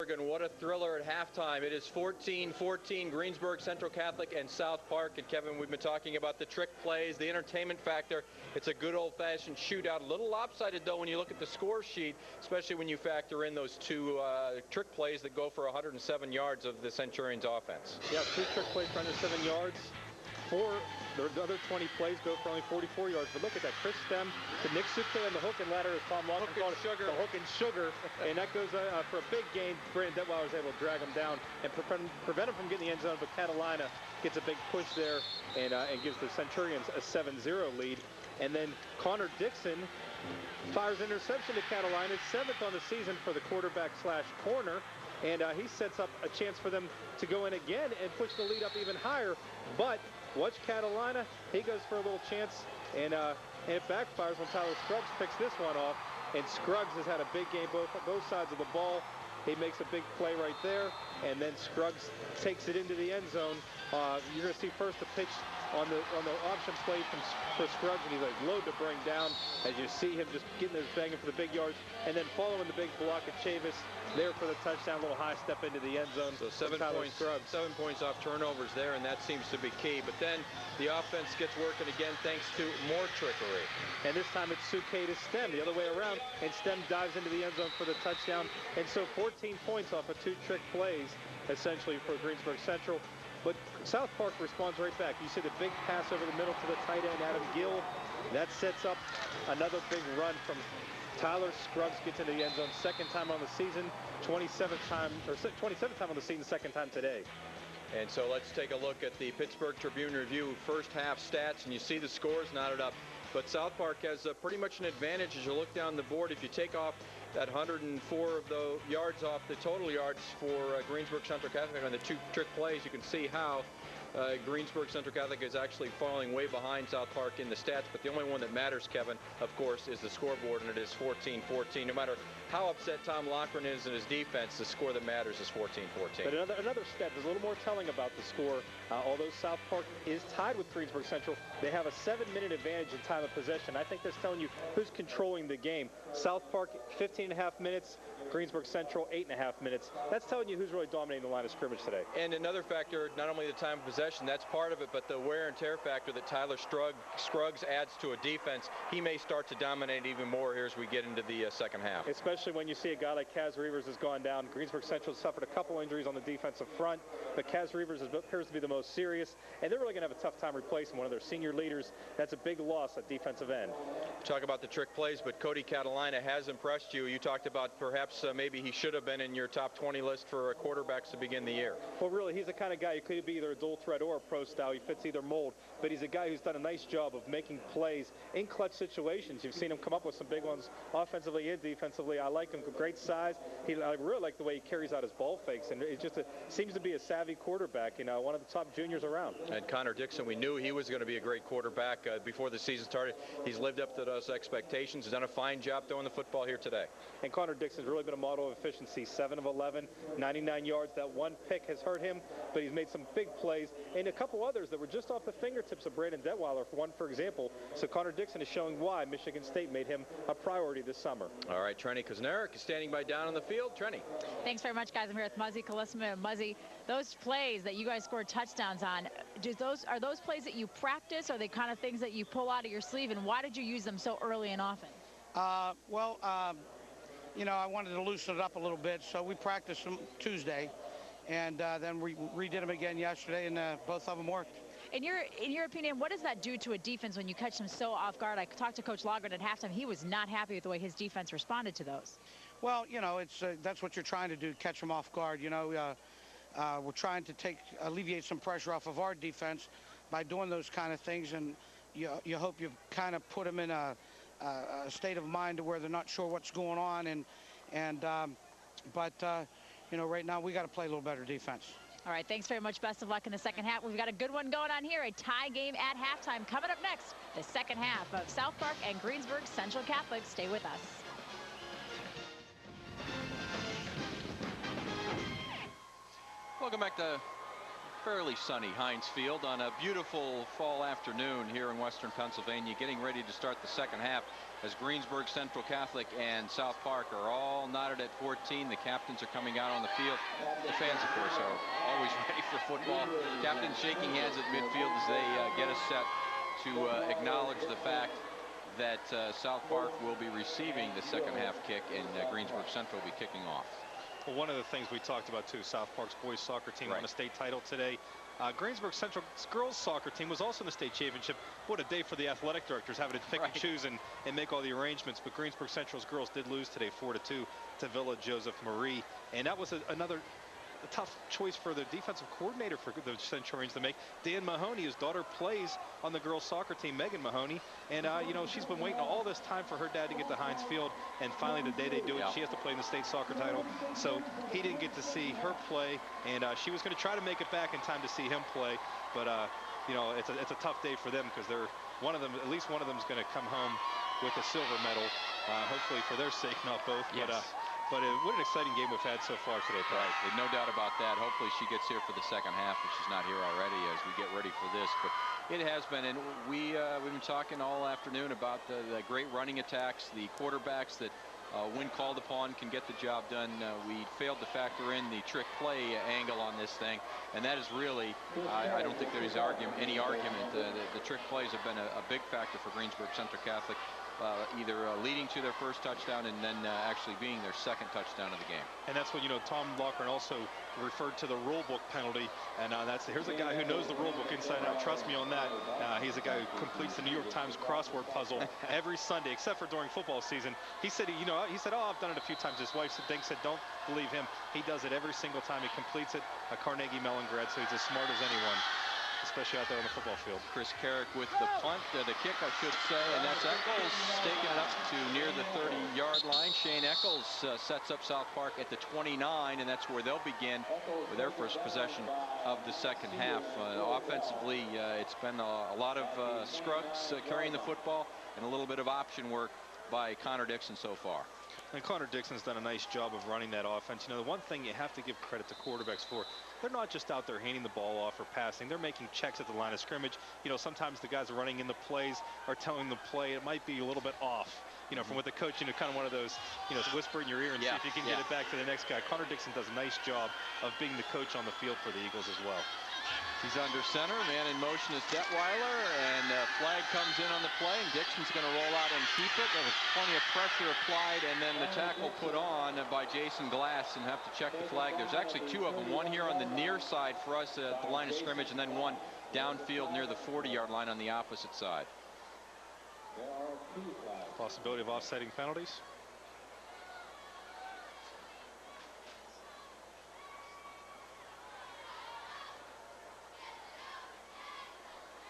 Greensburg, and what a thriller at halftime. It is 14-14, Greensburg, Central Catholic, and South Park. And Kevin, we've been talking about the trick plays, the entertainment factor. It's a good old-fashioned shootout. A little lopsided, though, when you look at the score sheet, especially when you factor in those two trick plays that go for 107 yards of the Centurions offense. Yeah, 2 trick plays for 107 yards. 4, the other 20 plays go for only 44 yards. But look at that, Chris Stem to Nick Suke on the hook and ladder, as Tom Lawson called it, the hook and sugar. And that goes for a big gain. Brandon Detweiler was able to drag him down and prevent him from getting the end zone. But Catalina gets a big push there and gives the Centurions a 7-0 lead. And then Connor Dixon fires interception to Catalina, 7th on the season for the quarterback / corner. And he sets up a chance for them to go in again and push the lead up even higher. But watch Catalina. He goes for a little chance, and it backfires when Tyler Scruggs picks this one off. And Scruggs has had a big game both sides of the ball. He makes a big play right there, and then Scruggs takes it into the end zone. You're going to see first the pitch on the option play for Scruggs, and he's like low to bring down as you see him just getting his banging for the big yards, and then following the big block of Chavis there for the touchdown, little high step into the end zone. So 7 points off turnovers there, and that seems to be key. But then the offense gets working again thanks to more trickery. And this time it's Suke to Stem the other way around, and Stem dives into the end zone for the touchdown. And so 14 points off of 2 trick plays essentially for Greensburg Central. But South Park responds right back. You see the big pass over the middle to the tight end, Adam Gill. That sets up another big run from Tyler Scruggs. Gets into the end zone, 2nd time on the season, 27th time on the season, 2nd time today. And so let's take a look at the Pittsburgh Tribune Review first half stats, and you see the scores knotted up. But South Park has pretty much an advantage as you look down the board. If you take off that 104 of the yards off the total yards for Greensburg Central Catholic on the 2 trick plays, you can see how Greensburg Central Catholic is actually falling way behind South Park in the stats. But the only one that matters, Kevin, of course, is the scoreboard, and it is 14-14. No matter how upset Tom Loughran is in his defense, the score that matters is 14-14. But another stat that's a little more telling about the score. Although South Park is tied with Greensburg Central, they have a 7-minute advantage in time of possession. I think that's telling you who's controlling the game. South Park, 15.5 minutes. Greensburg Central, 8.5 minutes. That's telling you who's really dominating the line of scrimmage today. And another factor, not only the time of possession, that's part of it, but the wear and tear factor that Tyler Scruggs adds to a defense. He may start to dominate even more here as we get into the second half. Especially when you see a guy like Kaz Reavers has gone down. Greensburg Central suffered a couple injuries on the defensive front, but Kaz Reavers appears to be the most serious, and they're really going to have a tough time replacing one of their senior leaders. That's a big loss at defensive end. Talk about the trick plays, but Cody Catalina has impressed you. You talked about perhaps maybe he should have been in your top 20 list for quarterbacks to begin the year. Well, really, he's the kind of guy who could be either a dual threat or a pro style. He fits either mold, but he's a guy who's done a nice job of making plays in clutch situations. You've seen him come up with some big ones offensively and defensively. I like him, great size. I really like the way he carries out his ball fakes, and it just seems to be a savvy quarterback, one of the top juniors around. And Connor Dixon, we knew he was going to be a great quarterback before the season started. He's lived up to those expectations. He's done a fine job throwing the football here today. And Connor Dixon's really been a model of efficiency, 7 of 11, 99 yards. That one pick has hurt him, but he's made some big plays, and a couple others that were just off the fingertips of Brandon Detweiler, for example. So Connor Dixon is showing why Michigan State made him a priority this summer. All right, Trenny Kusnarek is standing by down on the field. Trenny. Thanks very much, guys. I'm here with Muzzy Kalissima. And Muzzy, those plays that you guys scored touchdowns on, are those plays that you practice? Are they kind of things that you pull out of your sleeve? And why did you use them so early and often? I wanted to loosen it up a little bit, so we practiced them Tuesday, and then we redid them again yesterday, and both of them worked. In your opinion, what does that do to a defense when you catch them so off guard? I talked to Coach Logren at halftime. He was not happy with the way his defense responded to those. Well, that's what you're trying to do, catch them off guard. We're trying to alleviate some pressure off of our defense by doing those kind of things, and you hope you kind of put them in a state of mind to where they're not sure what's going on, but right now we got to play a little better defense. All right, thanks very much. Best of luck in the second half. We've got a good one going on here, a tie game at halftime. Coming up next, the second half of South Park and Greensburg Central Catholic. Stay with us. Welcome back to fairly sunny Heinz Field on a beautiful fall afternoon here in western Pennsylvania, getting ready to start the second half. as Greensburg, Central Catholic, and South Park are all knotted at 14. The captains are coming out on the field. The fans, of course, are always ready for football. Captains shaking hands at midfield as they get us set to acknowledge the fact that South Park will be receiving the second half kick and Greensburg Central will be kicking off. Well, one of the things we talked about too, South Park's boys soccer team won a state title today. Greensburg Central's girls soccer team was also in the state championship. What a day for the athletic directors, having to pick and choose and make all the arrangements. But Greensburg Central's girls did lose today 4-2 to Villa Joseph Marie. And that was another tough choice for the defensive coordinator for the Centurions to make. Dan Mahoney, his daughter plays on the girls soccer team, Megan Mahoney, and you know, she's been waiting all this time for her dad to get to Heinz Field, and finally the day they do it, she has to play in the state soccer title. So he didn't get to see her play, and she was going to try to make it back in time to see him play, but you know, it's a tough day for them because they're at least one of them is going to come home with a silver medal, hopefully for their sake, not both. But what an exciting game we've had so far today. Right, no doubt about that. Hopefully she gets here for the second half if she's not here already as we get ready for this. But it has been, and we've been talking all afternoon about the great running attacks, the quarterbacks that when called upon can get the job done. We failed to factor in the trick play angle on this thing, and that is really, I don't think there's any argument. The trick plays have been a big factor for Greensburg Central Catholic. Either leading to their first touchdown and then actually being their second touchdown of the game. And that's what, you know, Tom Loughran also referred to the rule book penalty, and here's a guy who knows the rule book inside out. Trust me on that. He's a guy who completes the New York Times crossword puzzle every Sunday, except for during football season. He said, oh, I've done it a few times. His wife said, don't believe him. He does it every single time he completes it. A Carnegie Mellon grad, so he's as smart as anyone, especially out there on the football field. Chris Carrick with the punt, the kick, I should say, and that's Eccles taking it up to near the 30-yard line. Shane Eccles sets up South Park at the 29, and that's where they'll begin with their first possession of the second half. Offensively, it's been a lot of Scruggs carrying the football and a little bit of option work by Connor Dixon so far. And Connor Dixon's done a nice job of running that offense. You know, the one thing you have to give credit to quarterbacks for, they're not just out there handing the ball off or passing. They're making checks at the line of scrimmage. You know, sometimes the guys are running in the plays are telling the play it might be a little bit off. You know, from what the coach, you know, kind of one of those, you know, whisper in your ear and see if you can get it back to the next guy. Connor Dixon does a nice job of being the coach on the field for the Eagles as well. He's under center. Man in motion is Detweiler, and flag comes in on the play, and Dixon's going to roll out and keep it. There was plenty of pressure applied, and then the tackle put on by Jason Glass, and have to check the flag. There's actually two of them, one here on the near side for us at the line of scrimmage, and then one downfield near the 40-yard line on the opposite side. Possibility of offsetting penalties.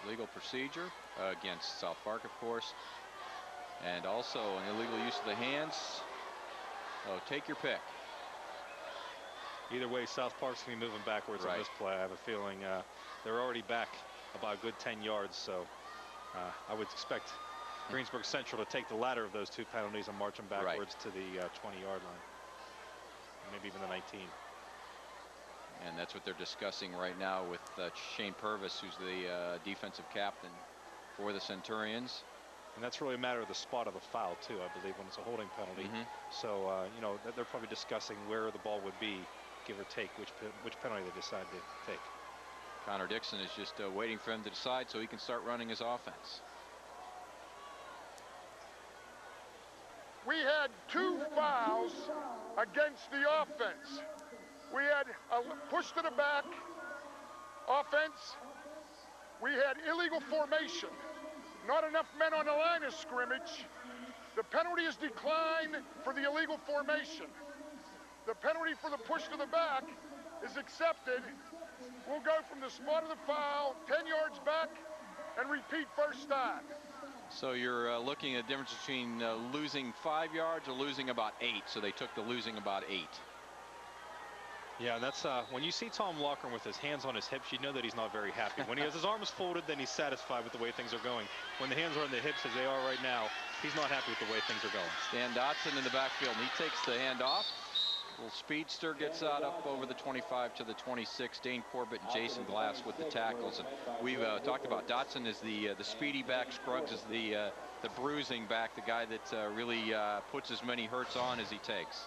Legal procedure against South Park, of course, and also an illegal use of the hands. So take your pick. Either way, South Park's going to be moving backwards on this play. I have a feeling they're already back about a good 10 yards, so I would expect Greensburg Central to take the latter of those two penalties and march them backwards to the 20-yard line, maybe even the 19. And that's what they're discussing right now with Shane Purvis, who's the defensive captain for the Centurions. And that's really a matter of the spot of the foul, too, I believe, when it's a holding penalty. So, you know, they're probably discussing where the ball would be, give or take, which penalty they decide to take. Connor Dixon is just waiting for him to decide so he can start running his offense. We had two fouls against the offense. We had a push to the back offense. We had illegal formation. Not enough men on the line of scrimmage. The penalty is declined for the illegal formation. The penalty for the push to the back is accepted. We'll go from the spot of the foul, 10 yards back, and repeat first time. So you're looking at the difference between losing 5 yards or losing about 8. So they took the losing about 8. Yeah, and that's when you see Tom Loughran with his hands on his hips, you know that he's not very happy. When he has his arms folded, then he's satisfied with the way things are going. When the hands are on the hips as they are right now, he's not happy with the way things are going. Stan Dotson in the backfield, and he takes the hand off. Little speedster gets out up over the 25 to the 26. Dane Corbett and Jason Glass with the tackles. And we've talked about Dotson is the speedy back. Scruggs is the bruising back, the guy that really puts as many hurts on as he takes.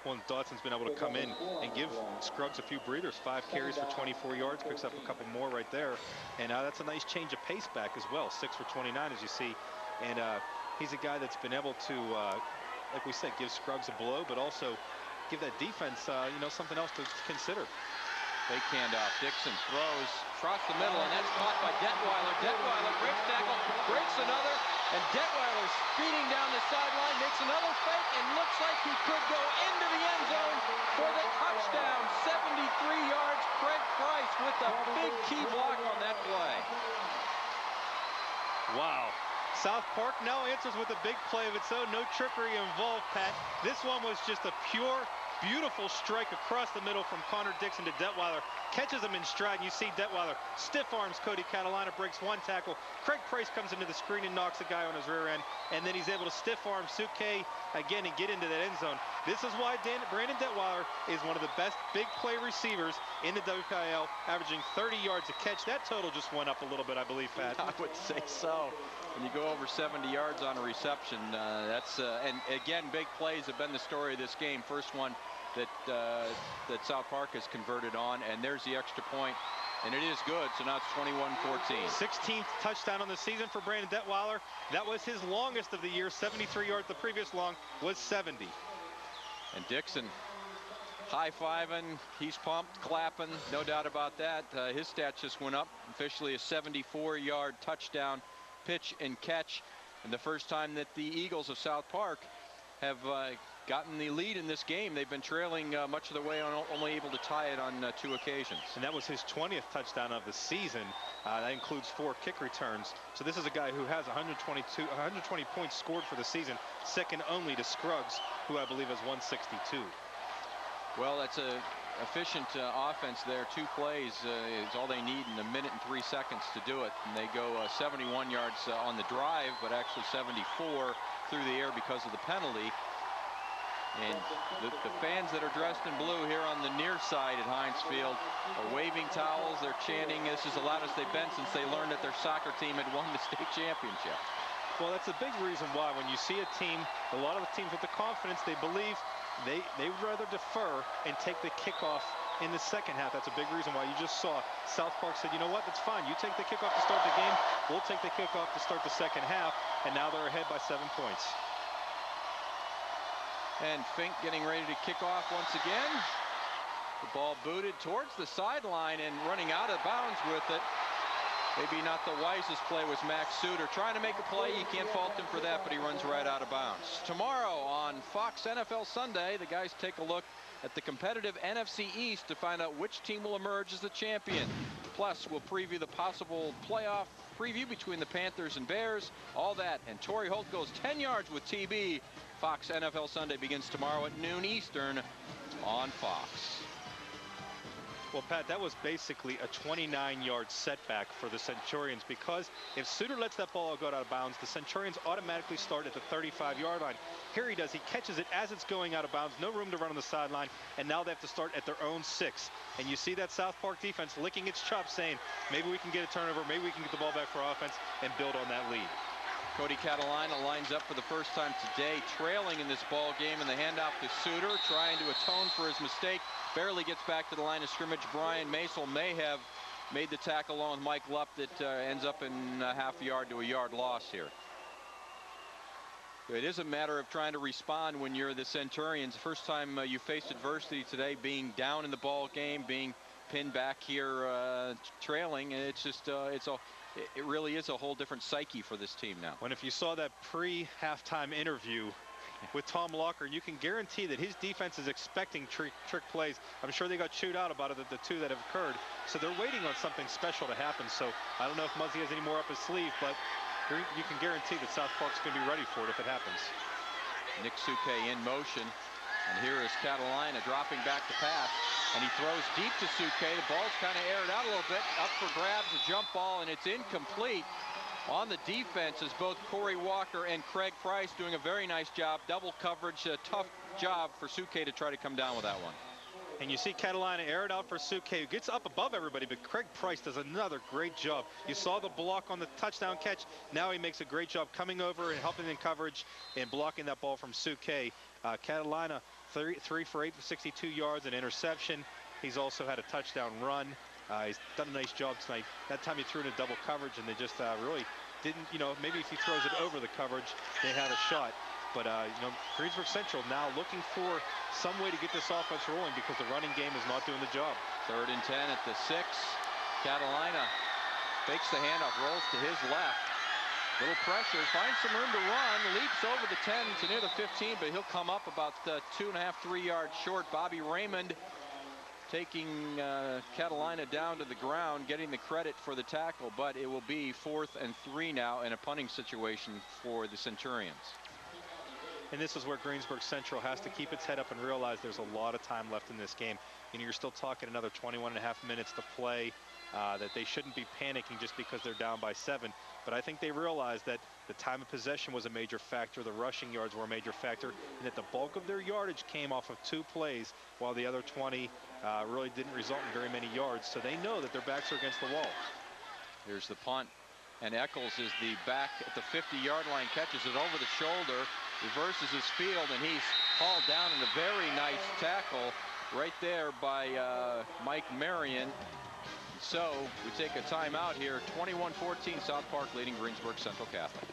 Well, Dotson's been able to come in and give Scruggs a few breathers. 5 carries for 24 yards, picks up a couple more right there. And that's a nice change of pace back as well. 6 for 29, as you see. And he's a guy that's been able to, like we said, give Scruggs a blow, but also give that defense, you know, something else to consider. Fake handoff. Dixon throws across the middle, and that's caught by Detweiler. Detweiler breaks tackle, breaks another, and Detweiler speeding down the sideline, makes another fake, and looks like he could go into the end zone for the touchdown. 73 yards. Craig Price with a big key block on that play. Wow. South Park now answers with a big play of its own. No trickery involved, Pat. This one was just a pure, beautiful strike across the middle from Connor Dixon to Detweiler. Catches him in stride, and you see Detweiler stiff arms Cody Catalina, breaks 1 tackle. Craig Price comes into the screen and knocks a guy on his rear end, and then he's able to stiff arm Suke again and get into that end zone. This is why Brandon Detweiler is one of the best big play receivers in the WPIAL, averaging 30 yards a catch. That total just went up a little bit, I believe, Pat. I would say so. When you go over 70 yards on a reception, and again, big plays have been the story of this game. First one that South Park has converted on, and there's the extra point, and it is good. So now it's 21-14. 16th touchdown on the season for Brandon Detweiler. That was his longest of the year. 73 yards. The previous long was 70. And Dixon high-fiving, he's pumped, clapping, no doubt about that. His stats just went up. Officially a 74-yard touchdown pitch and catch, and the first time that the Eagles of South Park have gotten the lead in this game. They've been trailing much of the way, only able to tie it on 2 occasions. And that was his 20th touchdown of the season. That includes 4 kick returns. So this is a guy who has 120 points scored for the season, second only to Scruggs, who I believe has 162. Well, that's a efficient offense there. 2 plays is all they need in 1 minute and 3 seconds to do it. And they go 71 yards on the drive, but actually 74 through the air because of the penalty. And the fans that are dressed in blue here on the near side at Heinz Field are waving towels. They're chanting. This is the loudest they've been since they learned that their soccer team had won the state championship. Well, that's a big reason why when you see a team, a lot of the teams with the confidence, they believe they would rather defer and take the kickoff in the second half. That's a big reason why you just saw South Park said, you know what, that's fine. You take the kickoff to start the game. We'll take the kickoff to start the second half. And now they're ahead by 7 points. And Fink getting ready to kick off once again. The ball booted towards the sideline and running out of bounds with it. Maybe not the wisest play was Max Suter trying to make a play. You can't fault him for that, but he runs right out of bounds. Tomorrow on Fox NFL Sunday, the guys take a look at the competitive NFC East to find out which team will emerge as the champion. Plus, we'll preview the possible playoff preview between the Panthers and Bears. All that, and Torrey Holt goes 10 yards with TB. Fox NFL Sunday begins tomorrow at noon Eastern on Fox. Well, Pat, that was basically a 29-yard setback for the Centurions, because if Suter lets that ball go out of bounds, the Centurions automatically start at the 35-yard line. Here he does. He catches it as it's going out of bounds. No room to run on the sideline, and now they have to start at their own 6. And you see that South Park defense licking its chops, saying, maybe we can get a turnover, maybe we can get the ball back for offense and build on that lead. Cody Catalina lines up for the first time today, trailing in this ball game, and the handoff to Suter, trying to atone for his mistake. Barely gets back to the line of scrimmage. Brian Masel may have made the tackle along with Mike Lupp that ends up in a half yard to a yard loss here. It is a matter of trying to respond when you're the Centurions. First time you faced adversity today, being down in the ball game, being pinned back here, trailing, and it's just it really is a whole different psyche for this team now. When if you saw that pre-halftime interview with Tom Locker, you can guarantee that his defense is expecting trick plays. I'm sure they got chewed out about it, the 2 that have occurred. So they're waiting on something special to happen. So I don't know if Muzzy has any more up his sleeve, but you can guarantee that South Park's going to be ready for it if it happens. Nick Suke in motion. And here is Catalina dropping back to pass. And he throws deep to Suke. The ball's kind of aired out a little bit. Up for grabs, a jump ball, and it's incomplete. On the defense is both Corey Walker and Craig Price doing a very nice job. Double coverage, tough job for Suke to try to come down with that one. And you see Catalina air it out for Suke, who gets up above everybody, but Craig Price does another great job. You saw the block on the touchdown catch. Now he makes a great job coming over and helping in coverage and blocking that ball from Suke. Catalina, 3 for 8 for 62 yards, an interception. He's also had a touchdown run. He's done a nice job tonight. That time he threw into double coverage, and they just really didn't, maybe if he throws it over the coverage, they had a shot. But, Greensburg Central now looking for some way to get this offense rolling because the running game is not doing the job. 3rd and 10 at the 6. Catalina fakes the handoff, rolls to his left. Little pressure, finds some room to run, leaps over the 10 to near the 15, but he'll come up about 2.5, 3 yards short. Bobby Raymond taking Catalina down to the ground, getting the credit for the tackle, but it will be 4th and 3 now in a punting situation for the Centurions. And this is where Greensburg Central has to keep its head up and realize there's a lot of time left in this game. You're still talking another 21.5 minutes to play, that they shouldn't be panicking just because they're down by 7. But I think they realized that the time of possession was a major factor, the rushing yards were a major factor, and that the bulk of their yardage came off of 2 plays, while the other 20 really didn't result in very many yards. So they know that their backs are against the wall. Here's the punt, and Eccles is the back at the 50-yard line, catches it over the shoulder, reverses his field, and he's hauled down in a very nice tackle right there by Mike Marion. So we take a timeout here. 21-14, South Park leading Greensburg Central Catholic.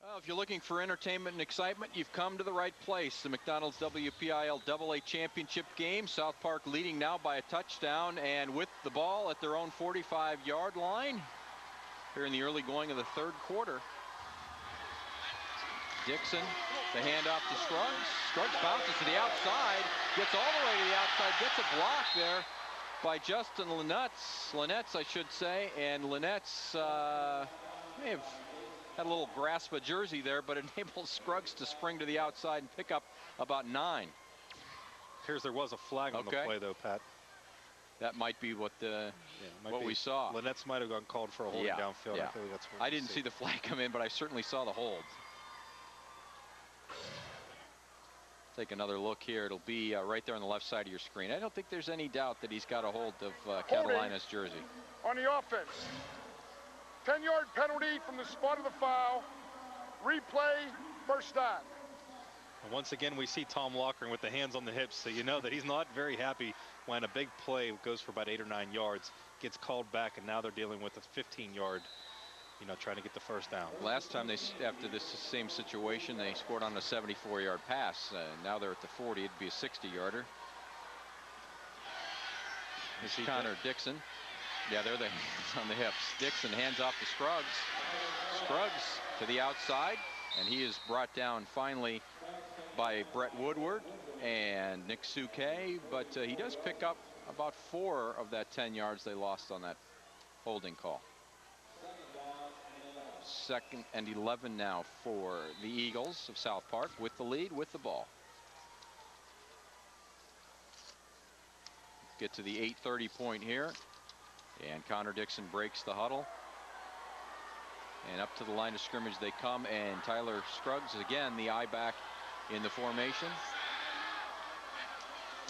Well, if you're looking for entertainment and excitement, you've come to the right place. The McDonald's WPIAL AA Championship game. South Park leading now by a touchdown, and with the ball at their own 45-yard line here in the early going of the 3rd quarter. Dixon, the handoff to Scruggs. Scruggs bounces to the outside, gets all the way to the outside, gets a block there by Justin Linetz, I should say, and Linetz may have had a little grasp of jersey there, but enables Scruggs to spring to the outside and pick up about 9. Appears there was a flag on the play, though, Pat. That might be what we saw. Linetz might have gotten called for a holding downfield. Yeah. I feel like that's what I didn't see the flag come in, but I certainly saw the hold. Take another look here. It'll be right there on the left side of your screen. I don't think there's any doubt that he's got a hold of Catalina's jersey. On the offense. 10-yard penalty from the spot of the foul. Replay, first down. And once again, we see Tom Lockering with the hands on the hips, so you know that he's not very happy when a big play goes for about 8 or 9 yards, gets called back, and now they're dealing with a 15-yard, trying to get the first down. Last time after this same situation, they scored on a 74-yard pass. Now they're at the 40. It'd be a 60-yarder. This is Connor Dixon. Yeah, they're the hands on the hips. Dixon hands off to Scruggs. Scruggs to the outside, and he is brought down finally by Brett Woodward and Nick Suke, but he does pick up about 4 of that 10 yards they lost on that holding call. 2nd and 11 now for the Eagles of South Park with the lead, with the ball. Get to the 8:30 point here, and Connor Dixon breaks the huddle. And up to the line of scrimmage they come, and Tyler Scruggs again, the eye back in the formation.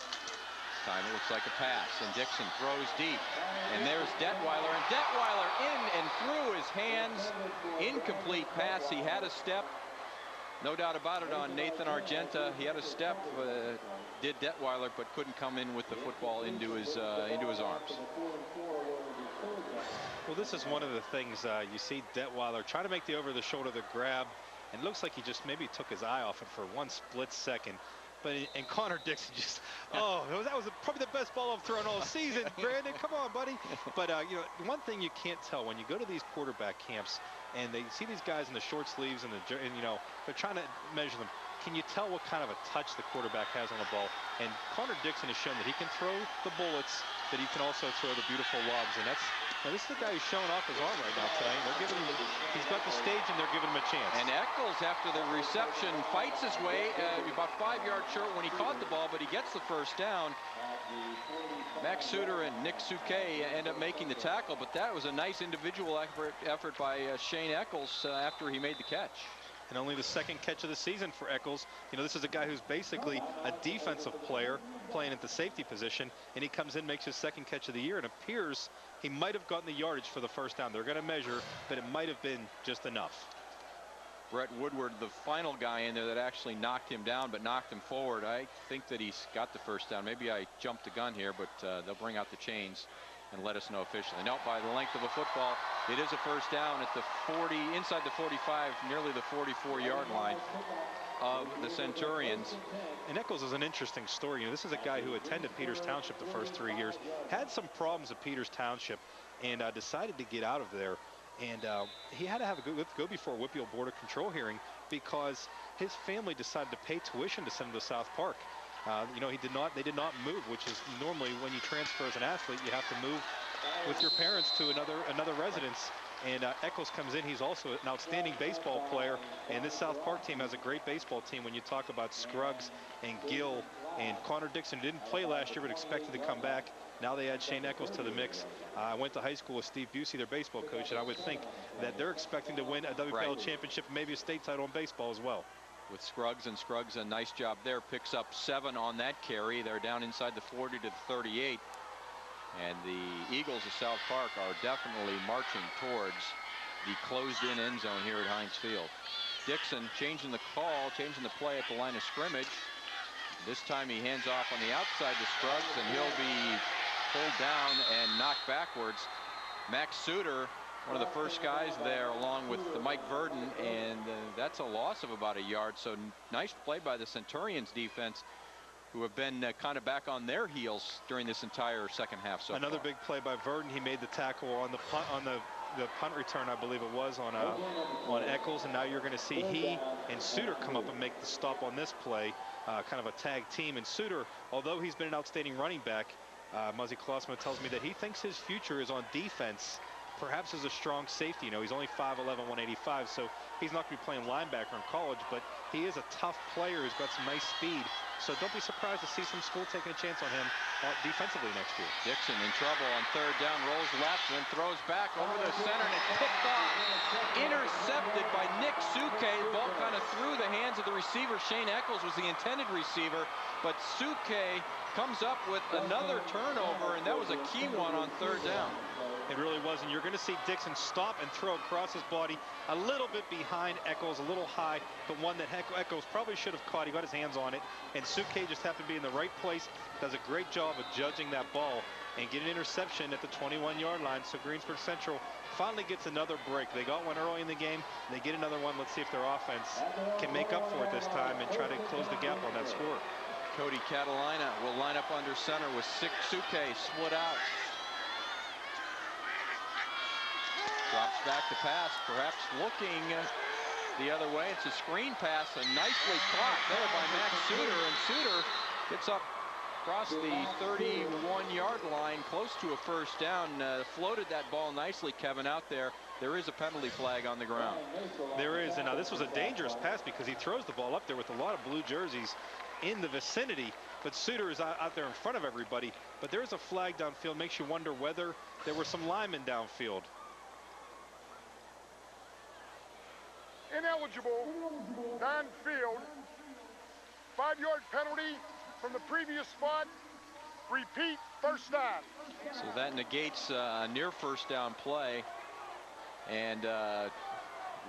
This time it looks like a pass, and Dixon throws deep, and there's Detweiler, and Detweiler in and through his hands. Incomplete pass. He had a step, no doubt about it, on Nathan Argenta. He had a step, did Detweiler, but couldn't come in with the football into his arms. Well, this is one of the things you see Detweiler trying to make the over-the-shoulder the grab, and it looks like he just maybe took his eye off it for 1 split second. But and Connor Dixon just, that was probably the best ball I've thrown all season, Brandon. Come on, buddy. But one thing you can't tell when you go to these quarterback camps and they see these guys in the short sleeves and they're trying to measure them. Can you tell what kind of a touch the quarterback has on the ball? And Connor Dixon has shown that he can throw the bullets, that he can also throw the beautiful lobs, and this is the guy who's showing off his arm right now tonight. They're giving him, he's got the stage, and they're giving him a chance. And Eccles, after the reception, fights his way about 5 yards short when he caught the ball, but he gets the first down. Max Suter and Nick Suke end up making the tackle, but that was a nice individual effort by Shane Eccles after he made the catch. and only the second catch of the season for Eccles. You know, this is a guy who's basically a defensive player playing at the safety position, and he comes in, makes his second catch of the year, and appears he might have gotten the yardage for the first down. They're going to measure, but it might have been just enough. Brett Woodward, the final guy in there that actually knocked him down, but knocked him forward. I think that he's got the first down. Maybe I jumped the gun here, but they'll bring out the chains and let us know officially. No, by the length of a football, it is a first down at the 40, inside the 45, nearly the 44-yard line of the Centurions. And Eccles is an interesting story. You know, this is a guy who attended Peters Township the first 3 years, had some problems at Peters Township, and decided to get out of there. And he had to have a go before a WPIAL Board of Control hearing because his family decided to pay tuition to send him to South Park. You know, they did not move, which is normally when you transfer as an athlete, you have to move with your parents to another residence. And Eccles comes in. He's also an outstanding baseball player. And this South Park team has a great baseball team. When you talk about Scruggs and Gill and Connor Dixon, didn't play last year but expected to come back. Now they add Shane Eccles to the mix. I went to high school with Steve Busey, their baseball coach, and I would think that they're expecting to win a WPIAL championship and maybe a state title in baseball as well. With Scruggs, and Scruggs, a nice job there, picks up 7 on that carry. They're down inside the 40 to the 38. And the Eagles of South Park are definitely marching towards the closed-in end zone here at Heinz Field. Dixon changing the call, changing the play at the line of scrimmage. This time he hands off on the outside to Scruggs, and he'll be pulled down and knocked backwards. Max Suter, one of the first guys there, along with Mike Verdon, and that's a loss of about a yard. So nice play by the Centurions defense, who have been kind of back on their heels during this entire second half. So another big play by Verdon. He made the tackle on the punt, on the punt return, I believe it was, on Eccles, and now you're going to see he and Suter come up and make the stop on this play, kind of a tag team. And Suter, although he's been an outstanding running back, Muzzy Klossman tells me that he thinks his future is on defense, perhaps as a strong safety. You know, he's only 5'11", 185, so he's not going to be playing linebacker in college, but he is a tough player who's got some nice speed. So don't be surprised to see some school taking a chance on him defensively next year. Dixon in trouble on third down, rolls left, and then throws back over the center, and it's picked off. Intercepted by Nick Suke. The ball kind of through the hands of the receiver. Shane Eccles was the intended receiver, but Suke comes up with another turnover, and that was a key one on third down. It really was, and you're going to see Dixon stop and throw across his body a little bit behind Eccles, a little high, but one that Eccles probably should have caught. He got his hands on it, and Suke just happened to be in the right place, does a great job of judging that ball, and get an interception at the 21-yard line. So Greensburg Central finally gets another break. They got one early in the game. They get another one. Let's see if their offense can make up for it this time and try to close the gap on that score. Cody Catalina will line up under center with Suke split out. Drops back to pass, perhaps looking the other way. It's a screen pass, and nicely caught there by Max Suter, and Suter gets up across the 31-yard line, close to a first down. Floated that ball nicely, Kevin, out there. There is a penalty flag on the ground. There is, and now this was a dangerous pass because he throws the ball up there with a lot of blue jerseys in the vicinity, but Suter is out there in front of everybody. But there is a flag downfield. Makes you wonder whether there were some linemen downfield. Ineligible, downfield, 5-yard penalty from the previous spot. Repeat, first down. So that negates a near first down play, and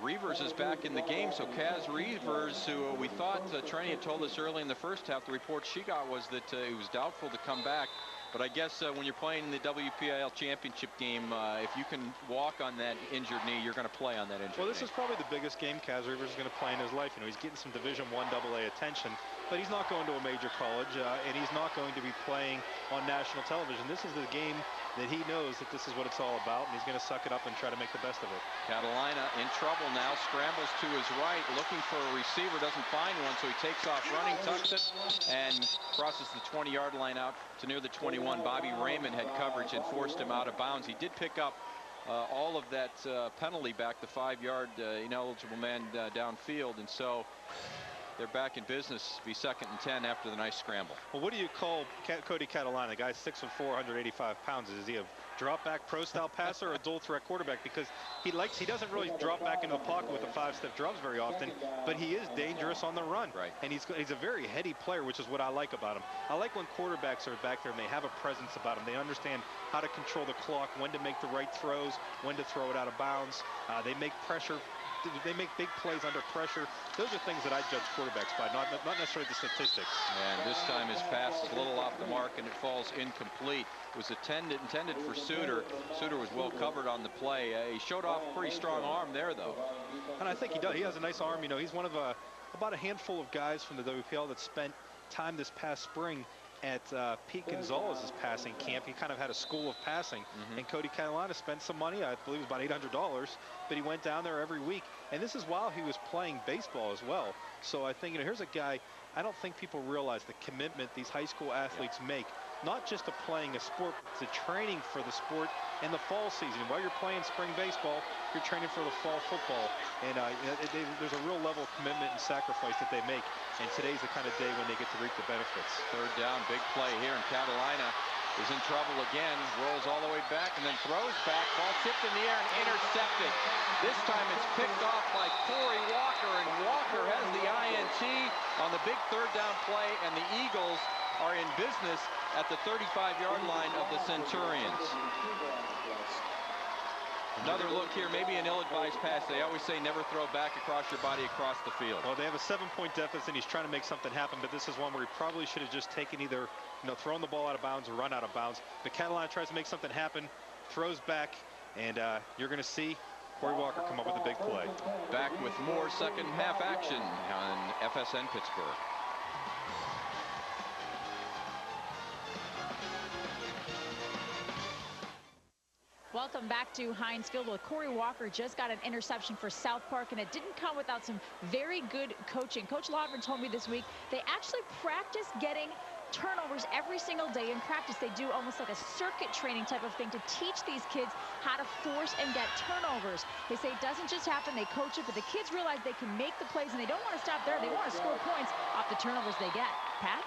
Reavers is back in the game. So Kaz Reavers, who we thought Trenny had told us early in the first half, the report she got was that he was doubtful to come back. But I guess when you're playing the WPIAL Championship game, if you can walk on that injured knee, you're going to play on that injured knee. Well, this is probably the biggest game Kaz Reavers is going to play in his life. You know, he's getting some Division I AA attention, but he's not going to a major college, and he's not going to be playing on national television. This is the game that he knows that this is what it's all about, and he's going to suck it up and try to make the best of it. Catalina in trouble now, scrambles to his right, looking for a receiver, doesn't find one, so he takes off running, tucks it, and crosses the 20-yard line out to near the 21. Bobby Raymond had coverage and forced him out of bounds. He did pick up all of that penalty back, the 5-yard ineligible man downfield, and so they're back in business. Be 2nd and 10 after the nice scramble. Well, what do you call Cody Catalina? The guy's 6'4", 185 pounds. Is he a drop back pro style passer or a dual threat quarterback? Because he doesn't really drop back into the pocket with the 5-step drops very often, but he is dangerous on the run. Right. And he's a very heady player, which is what I like about him. I like when quarterbacks are back there and they have a presence about them. They understand how to control the clock, when to make the right throws, when to throw it out of bounds. They make pressure. They make big plays under pressure. Those are things that I judge quarterbacks by, not necessarily the statistics. And this time his pass is a little off the mark and it falls incomplete. It was intended for Suter. Suter was well covered on the play. He showed off a pretty strong arm there, though. And I think he does. He has a nice arm. You know, he's one of about a handful of guys from the WPIAL that spent time this past spring at Pete Gonzalez's passing camp. He kind of had a school of passing. And Cody Catalina spent some money, I believe it was about $800, but he went down there every week. And this is while he was playing baseball as well. So I think, you know, here's a guy, I don't think people realize the commitment these high school athletes make, not just to playing a sport, but to training for the sport in the fall season. While you're playing spring baseball, you're training for the fall football. And there's a real level of commitment and sacrifice that they make. And today's the kind of day when they get to reap the benefits. 3rd down, big play here, and Catalina is in trouble again. Rolls all the way back and then throws back. Ball tipped in the air and intercepted. This time it's picked off by Corey Walker, and Walker has the INT on the big 3rd down play, and the Eagles are in business at the 35-yard line of the Centurions. Another look here, maybe an ill-advised pass. They always say never throw back across your body across the field. Well, they have a 7-point deficit, and he's trying to make something happen, but this is one where he probably should have just taken either, you know, thrown the ball out of bounds or run out of bounds. But Catalina tries to make something happen, throws back, and you're going to see Corey Walker come up with a big play. Back with more second half action on FSN Pittsburgh. Welcome back to Heinz Field. Well, Corey Walker just got an interception for South Park, and it didn't come without some very good coaching. Coach Lauderdale told me this week they actually practice getting turnovers every single day in practice. They do almost like a circuit training type of thing to teach these kids how to force and get turnovers. They say it doesn't just happen, they coach it, but the kids realize they can make the plays, and they don't want to stop there. They want to score points off the turnovers they get. Pat?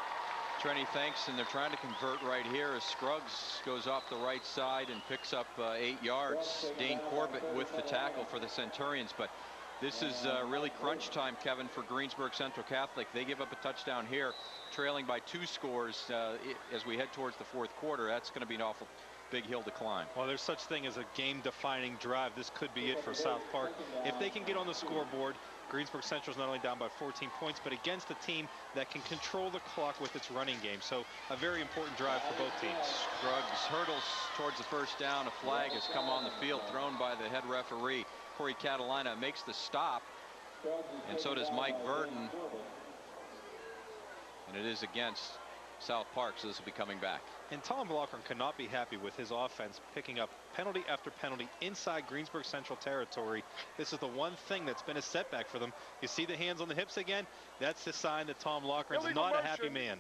Trenny thanks, and they're trying to convert right here as Scruggs goes off the right side and picks up 8 yards. Dane Corbett with the tackle for the Centurions, but this is really crunch time, Kevin, for Greensburg Central Catholic. They give up a touchdown here, trailing by 2 scores as we head towards the 4th quarter. That's going to be an awful big hill to climb. Well, there's such thing as a game-defining drive. This could be it for South Park. If they can get on the scoreboard, Greensburg Central's not only down by 14 points, but against a team that can control the clock with its running game. So a very important drive for both teams. Scruggs hurdles towards the 1st down. A flag has come on the field, thrown by the head referee. Corey Catalina makes the stop, and so does Mike Verdon. And it is against South Park, so this will be coming back. And Tom Blocker cannot be happy with his offense picking up penalty after penalty inside Greensburg Central territory. This is the one thing that's been a setback for them. You see the hands on the hips again? That's the sign that Tom Blocker is not a happy man.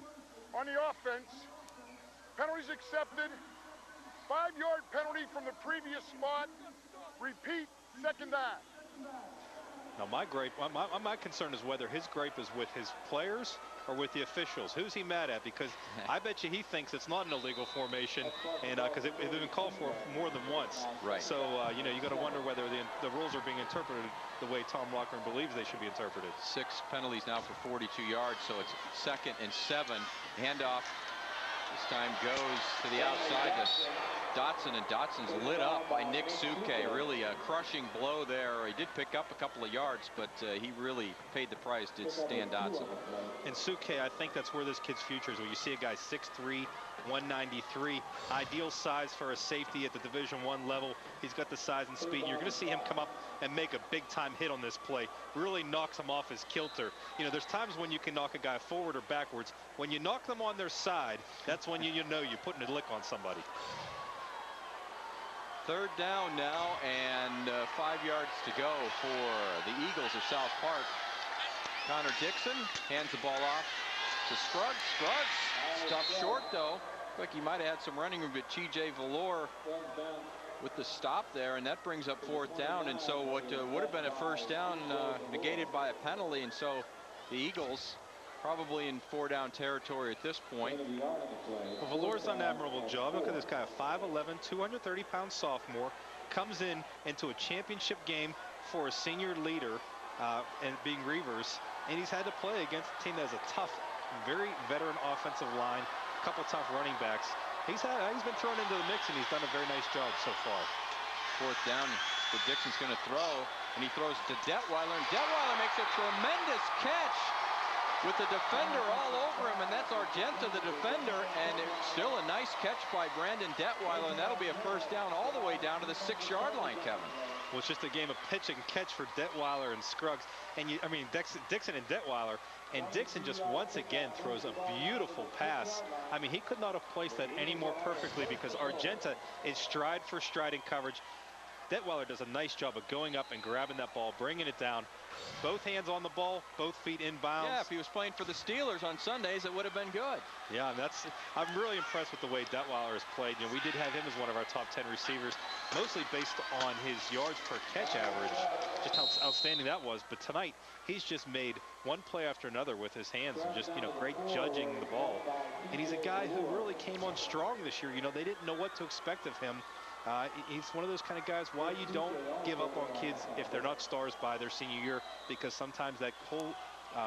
On the offense, penalties accepted. 5-yard penalty from the previous spot. Repeat, 2nd down. Now my concern is whether his gripe is with his players or with the officials. Who's he mad at? Because I bet you he thinks it's not an illegal formation, and because it's been called for more than once. Right. So you know, you got to wonder whether the rules are being interpreted the way Tom Lochran believes they should be interpreted. 6 penalties now for 42 yards, so it's 2nd and 7. Handoff this time goes to the outside to Dotson, and Dotson's lit up by Nick Suke. Really a crushing blow there. He did pick up a couple of yards, but he really paid the price, did Stan Dotson. And Suke, I think that's where this kid's future is. When you see a guy 6'3", 193, ideal size for a safety at the Division I level. He's got the size and speed. You're going to see him come up and make a big-time hit on this play. Really knocks him off his kilter. You know, there's times when you can knock a guy forward or backwards. When you knock them on their side, that's when you know you're putting a lick on somebody. 3rd down now, and 5 yards to go for the Eagles of South Park. Connor Dixon hands the ball off to Scruggs. Scruggs stopped short, though. Looks like he might have had some running room, but T.J. Valor with the stop there, and that brings up 4th down. And so what would have been a 1st down negated by a penalty, and so the Eagles probably in 4-down territory at this point. Well, Valor's done an admirable job. Look at this guy, 5'11", 230-pound sophomore, comes into a championship game for a senior leader, and being Reavers, and he's had to play against a team that has a tough, very veteran offensive line, a couple tough running backs. He's been thrown into the mix, and he's done a very nice job so far. 4th down, so Dixon's going to throw, and he throws to Detweiler, and Detweiler makes a tremendous catch with the defender all over him, and that's Argenta, the defender, and it's still a nice catch by Brandon Detweiler, and that'll be a 1st down all the way down to the 6-yard line, Kevin. Well, it's just a game of pitch and catch for Detweiler and Scruggs, and Dixon and Detweiler, and Dixon just once again throws a beautiful pass. I mean, he could not have placed that any more perfectly because Argenta is stride for stride in coverage. Detweiler does a nice job of going up and grabbing that ball, bringing it down. Both hands on the ball, both feet inbounds. Yeah, if he was playing for the Steelers on Sundays, it would have been good. Yeah, I'm really impressed with the way Detweiler has played. You know, we did have him as one of our top 10 receivers, mostly based on his yards per catch average, just how outstanding that was. But tonight, he's just made one play after another with his hands and just, great judging the ball. And he's a guy who really came on strong this year. They didn't know what to expect of him. He's one of those kind of guys why you don't give up on kids if they're not stars by their senior year, because sometimes that whole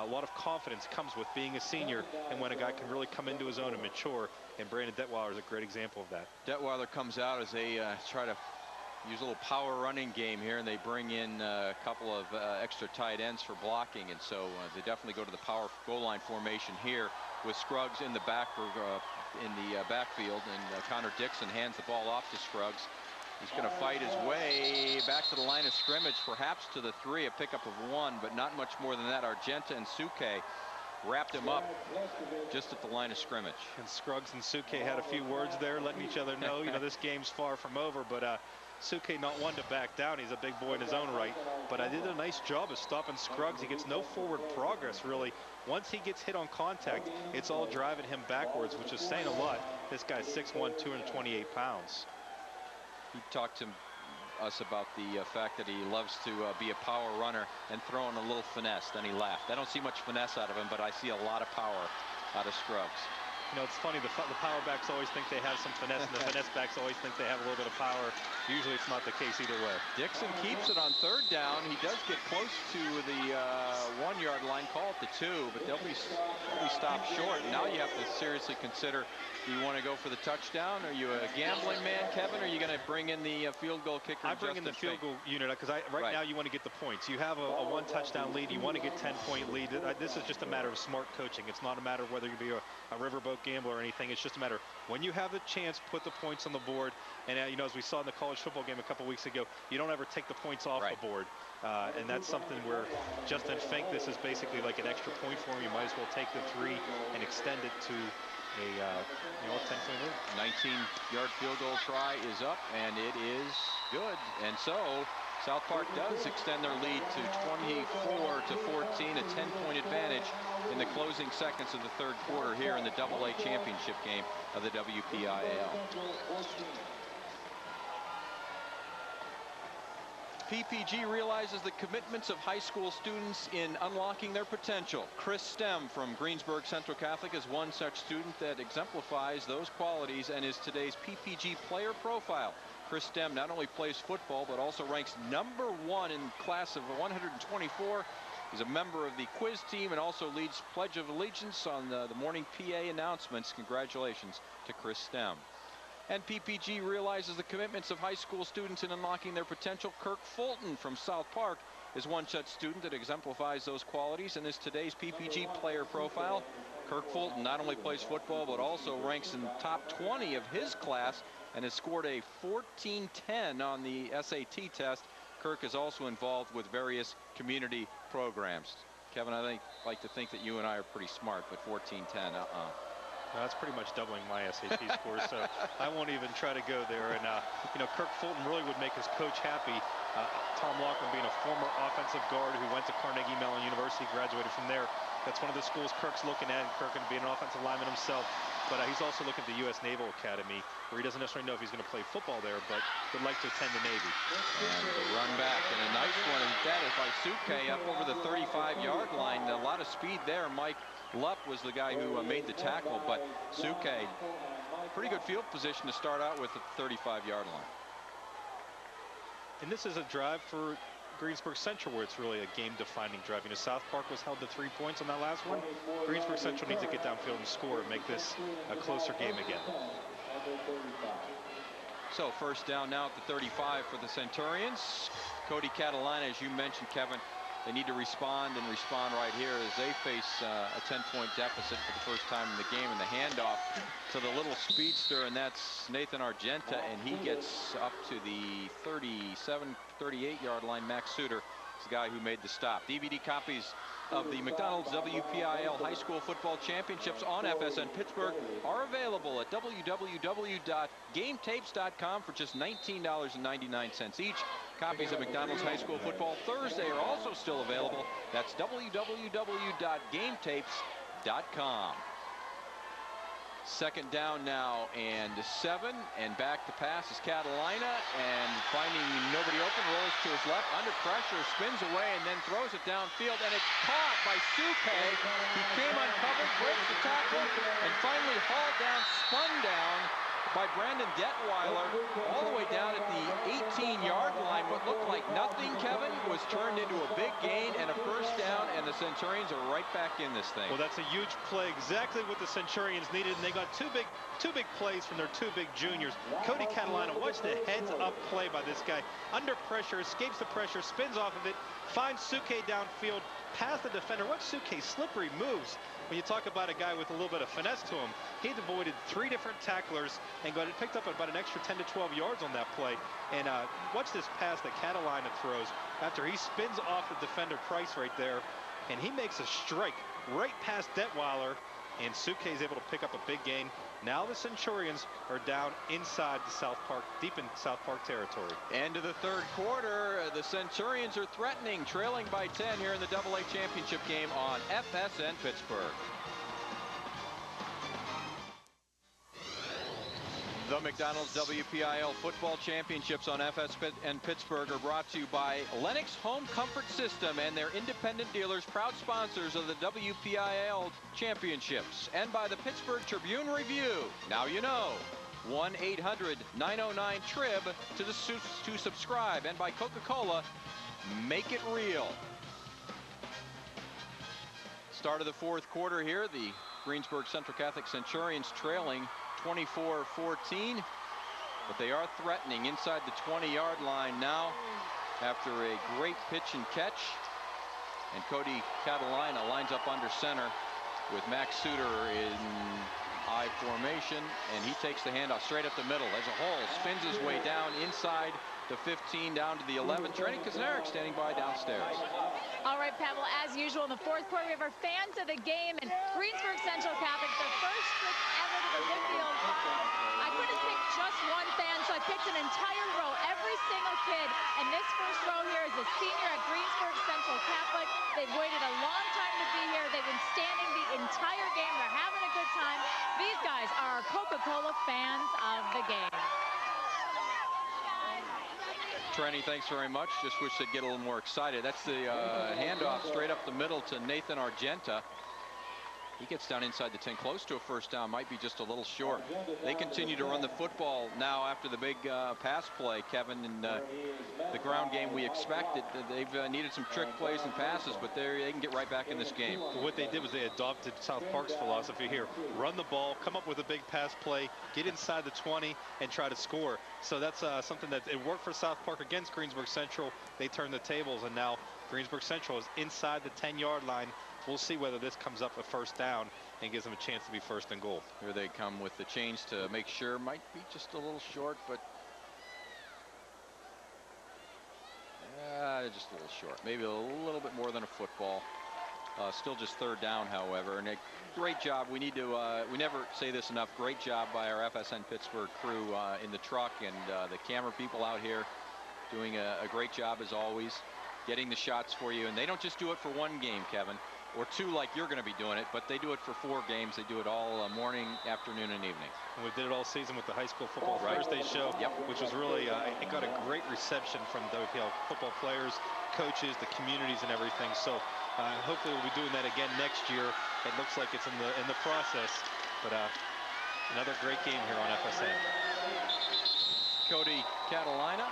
lot of confidence comes with being a senior and when a guy can really come into his own and mature, and Brandon Detweiler is a great example of that. Detweiler comes out as they try to use a little power running game here, and they bring in a couple of extra tight ends for blocking, and so they definitely go to the power goal line formation here with Scruggs in the backfield, and Connor Dixon hands the ball off to Scruggs. He's going to fight his way back to the line of scrimmage, perhaps to the 3, a pickup of 1, but not much more than that. Argenta and Suke wrapped him up just at the line of scrimmage. And Scruggs and Suke had a few words there, letting each other know, this game's far from over, but Suke not one to back down. He's a big boy in his own right, but I did a nice job of stopping Scruggs. He gets no forward progress, really. Once he gets hit on contact, it's all driving him backwards, which is saying a lot. This guy's 6'1", 228 pounds. He talked to us about the fact that he loves to be a power runner and throw in a little finesse. Then he laughed. I don't see much finesse out of him, but I see a lot of power out of Scruggs. It's funny, the power backs always think they have some finesse, and the finesse backs always think they have a little bit of power. Usually it's not the case either way. Dixon keeps it on 3rd down. He does get close to the 1-yard line, call it the 2, but they'll be stopped short. Now you have to seriously consider, do you want to go for the touchdown? Are you a gambling man, Kevin, or are you going to bring in the field goal kicker? I bring in the field goal unit because right now you want to get the points. You have a 1-touchdown lead. You want to get 10-point lead. This is just a matter of smart coaching. It's not a matter of whether you be a riverboat gambler or anything. It's just a matter when you have the chance, put the points on the board. And as we saw in the college football game a couple weeks ago, you don't ever take the points off the board. And that's something where Justin Fink, this is basically like an extra point for him. You might as well take the 3 and extend it to a 10-point lead. 19-yard field goal try is up, and it is good. And so South Park does extend their lead to 24-14, a 10-point advantage in the closing seconds of the 3rd quarter here in the AA championship game of the WPIAL. PPG realizes the commitments of high school students in unlocking their potential. Chris Stem from Greensburg Central Catholic is one such student that exemplifies those qualities and is today's PPG player profile. Chris Stem not only plays football, but also ranks #1 in class of 124. He's a member of the quiz team and also leads Pledge of Allegiance on the morning PA announcements. Congratulations to Chris Stem. And PPG realizes the commitments of high school students in unlocking their potential. Kirk Fulton from South Park is one such student that exemplifies those qualities and is today's PPG player profile. Kirk Fulton not only plays football, but also ranks in the top 20 of his class and has scored a 1410 on the SAT test. Kirk is also involved with various community programs. Kevin, I like to think that you and I are pretty smart, but 1410, That's pretty much doubling my SAT score, so I won't even try to go there. And, Kirk Fulton really would make his coach happy. Tom Laughlin being a former offensive guard who went to Carnegie Mellon University, graduated from there. That's one of the schools Kirk's looking at, and Kirk going to be an offensive lineman himself. but he's also looking at the U.S. Naval Academy, where he doesn't necessarily know if he's going to play football there, but would like to attend the Navy. And the run back, and a nice one, and that is by Suke up over the 35-yard line. A lot of speed there. Mike Lupp was the guy who made the tackle, but Suke, pretty good field position to start out with at the 35-yard line. And this is a drive for Greensburg Central where it's really a game-defining drive. You know, South Park was held to 3 points on that last one. Greensburg Central needs to get downfield and score and make this a closer game again. So first down now at the 35 for the Centurions. Cody Catalina, as you mentioned, Kevin, they need to respond and respond right here as they face a 10-point deficit for the first time in the game, and the handoff to the little speedster, and that's Nathan Argenta, and he gets up to the 37, 38-yard line. Max Suter is the guy who made the stop. DVD copies of the McDonald's WPIAL High School Football Championships on FSN Pittsburgh are available at www.gametapes.com for just $19.99 each. Copies of McDonald's High School Football Thursday are also still available. That's www.gametapes.com. Second down now and 7, and back to pass is Catalina, and finding nobody open, rolls to his left, under pressure, spins away, and then throws it downfield, and it's caught by Suke. He came uncovered, breaks the tackle, and finally hauled down, spun down by Brandon Detweiler all the way down at the 18-yard line. What looked like nothing, Kevin, was turned into a big gain and a first down, and the Centurions are right back in this thing. Well, that's a huge play, exactly what the Centurions needed, and they got two big plays from their two big juniors. Cody Catalina, watch the heads-up play by this guy. Under pressure, escapes the pressure, spins off of it, finds Suke downfield, past the defender. Watch Suke's slippery moves. When you talk about a guy with a little bit of finesse to him, he'd avoided 3 different tacklers and picked up about an extra 10 to 12 yards on that play. And watch this pass that Catalina throws after he spins off the defender Price right there, and he makes a strike right past Detweiler, and Suke is able to pick up a big gain. Now the Centurions are down inside the South Park, deep in South Park territory. End of the third quarter, the Centurions are threatening, trailing by 10 here in the AA Championship game on FSN Pittsburgh. The McDonald's WPIAL Football Championships on FSN Pittsburgh are brought to you by Lennox Home Comfort System and their independent dealers, proud sponsors of the WPIAL Championships, and by the Pittsburgh Tribune Review. Now you know. 1-800-909-TRIB to subscribe, and by Coca-Cola, make it real. Start of the fourth quarter here. The Greensburg Central Catholic Centurions trailing 24-14, but they are threatening inside the 20-yard line now after a great pitch and catch. And Cody Catalina lines up under center with Max Suter in I formation, and he takes the handoff straight up the middle as a hole, spins his way down inside the 15 down to the 11. Trenny Kazmarek standing by downstairs. All right, Pavel, as usual in the fourth quarter, we have our fans of the game, and Greensburg Central Catholic, their first trip ever to the WPIAL. I couldn't pick just one fan, so I picked an entire row, every single kid. And this first row here is a senior at Greensburg Central Catholic. They've waited a long time to be here. They've been standing the entire game. They're having a good time. These guys are our Coca-Cola fans of the game. Trenny, thanks very much. Just wish they'd get a little more excited. That's the handoff straight up the middle to Nathan Argenta. He gets down inside the 10, close to a first down, might be just a little short. They continue to run the football now after the big pass play, Kevin, and the ground game we expected. They've needed some trick plays and passes, but they can get right back in this game. What they did was they adopted South Park's philosophy here. Run the ball, come up with a big pass play, get inside the 20, and try to score. So that's something that it worked for South Park against Greensburg Central. They turned the tables, and now Greensburg Central is inside the 10-yard line. We'll see whether this comes up a first down and gives them a chance to be first and goal. Here they come with the change to make sure. Might be just a little short, but just a little short. Maybe a little bit more than a football. Still just third down, however. And a great job. We need to, we never say this enough, great job by our FSN Pittsburgh crew in the truck and the camera people out here doing a great job as always, getting the shots for you. And they don't just do it for one game, Kevin. or 2 like you're going to be doing it, but they do it for 4 games. They do it all morning, afternoon, and evening. And we did it all season with the high school football Thursday show, which was really, it got a great reception from WPIAL football players, coaches, the communities, and everything. So hopefully we'll be doing that again next year. It looks like it's in the process, but another great game here on FSN. Cody Catalina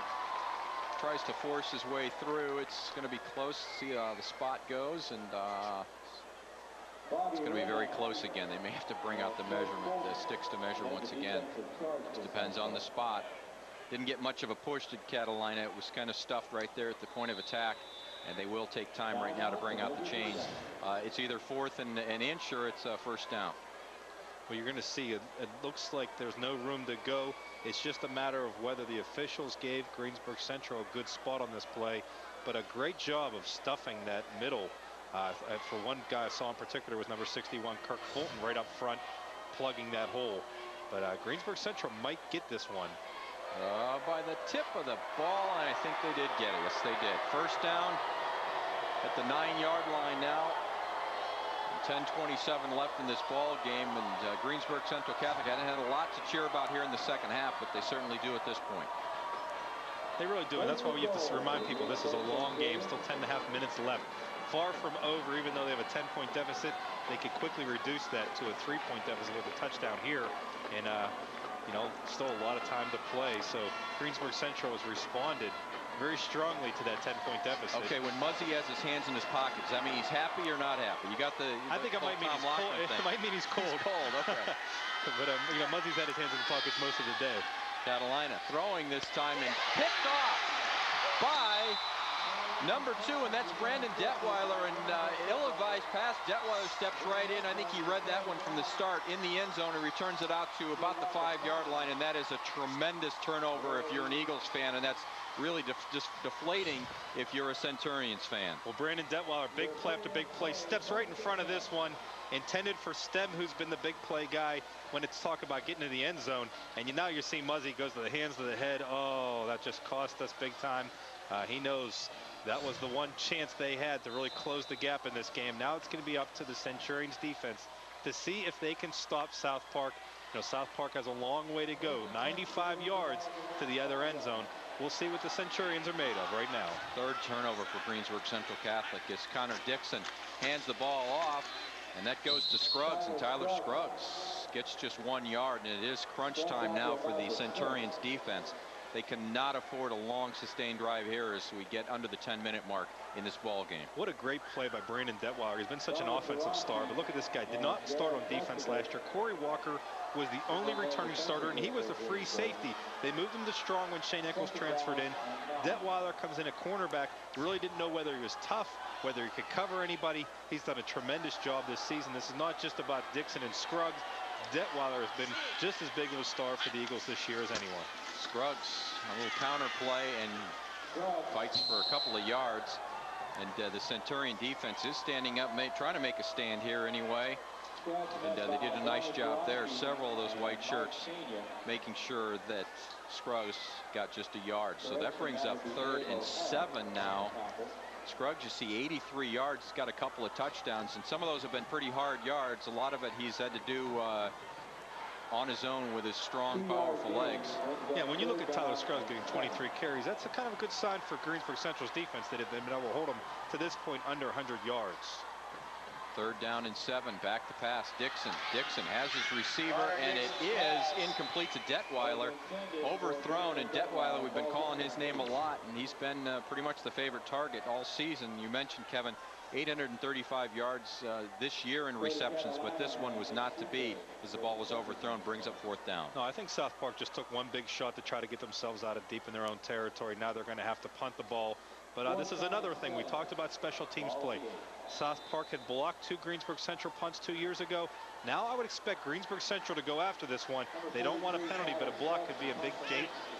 tries to force his way through. It's going to be close. See how the spot goes, and it's going to be very close again. They may have to bring out the measurement, the sticks to measure once again. It depends on the spot. Didn't get much of a push to Catalina. It was kind of stuffed right there at the point of attack, and they will take time right now to bring out the chains. It's either 4th and an inch, or it's first down. Well, you're going to see it looks like there's no room to go. It's just a matter of whether the officials gave Greensburg Central a good spot on this play, but a great job of stuffing that middle. For one guy I saw in particular was number 61, Kirk Fulton, right up front, plugging that hole. But Greensburg Central might get this one. By the tip of the ball, and I think they did get it. Yes, they did. First down at the 9-yard line now. 10:27 left in this ball game, and Greensburg Central Catholic hadn't had a lot to cheer about here in the second half, but they certainly do at this point. They really do, and that's why we have to remind people this is a long game, still 10.5 minutes left. Far from over, even though they have a 10-point deficit, they could quickly reduce that to a 3-point deficit with a touchdown here, and you know, still a lot of time to play. So Greensburg Central has responded very strongly to that 10-point deficit. Okay, when Muzzy has his hands in his pockets, does that mean he's happy or not happy? You got the. I think it might mean he's cold. It might mean he's cold. He's cold. Okay. But you know, Muzzy's had his hands in his pockets most of the day. Catalina throwing this time and picked off by number 2, and that's Brandon Detweiler. And ill-advised pass. Detweiler steps right in. I think he read that one from the start in the end zone and returns it out to about the 5-yard line. And that is a tremendous turnover if you're an Eagles fan, and that's really just deflating if you're a Centurions fan. Well, Brandon Detweiler, big play after big play, steps right in front of this one, intended for Stem, who's been the big play guy when it's talk about getting to the end zone. And now you're seeing Muzzy goes to the hands of the head. Oh, that just cost us big time. He knows that was the one chance they had to really close the gap in this game. Now it's going to be up to the Centurions defense to see if they can stop South Park. You know, South Park has a long way to go, 95 yards to the other end zone. We'll see what the Centurions are made of right now. 3rd turnover for Greensburg Central Catholic as Connor Dixon hands the ball off, and that goes to Scruggs, and Tyler Scruggs gets just 1 yard, and it is crunch time now for the Centurions defense. They cannot afford a long sustained drive here as we get under the 10-minute mark in this ball game. What a great play by Brandon Detweiler. He's been such an offensive star, but look at this guy. Did not start on defense last year. Corey Walker was the only returning starter, and he was the free safety. They moved him to strong when Shane Eccles transferred in. Detweiler comes in at cornerback. Really didn't know whether he was tough, whether he could cover anybody. He's done a tremendous job this season. This is not just about Dixon and Scruggs. Detweiler has been just as big of a star for the Eagles this year as anyone. Scruggs, a little counter play, and fights for a couple of yards. And the Centurion defense is standing up, trying to make a stand here anyway. And they did a nice job there. Several of those white shirts making sure that Scruggs got just a yard. So that brings up 3rd and 7 now. Scruggs, you see, 83 yards. He's got a couple of touchdowns, and some of those have been pretty hard yards. A lot of it he's had to do on his own with his strong, powerful legs. Yeah, when you look at Tyler Scruggs getting 23 carries, that's a kind of a good sign for Greensburg Central's defense that they've been able to hold him to this point under 100 yards. 3rd down and 7. Back to pass. Dixon has his receiver, and it is incomplete to Detweiler. Overthrown, and Detweiler, we've been calling his name a lot, and he's been pretty much the favorite target all season. You mentioned, Kevin, 835 yards this year in receptions, but this one was not to be as the ball was overthrown. Brings up 4th down. No, I think South Park just took one big shot to try to get themselves out of deep in their own territory. Now they're going to have to punt the ball. But this is another thing. We talked about special teams play. South Park had blocked 2 Greensburg Central punts 2 years ago. Now I would expect Greensburg Central to go after this one. They don't want a penalty, but a block could be a big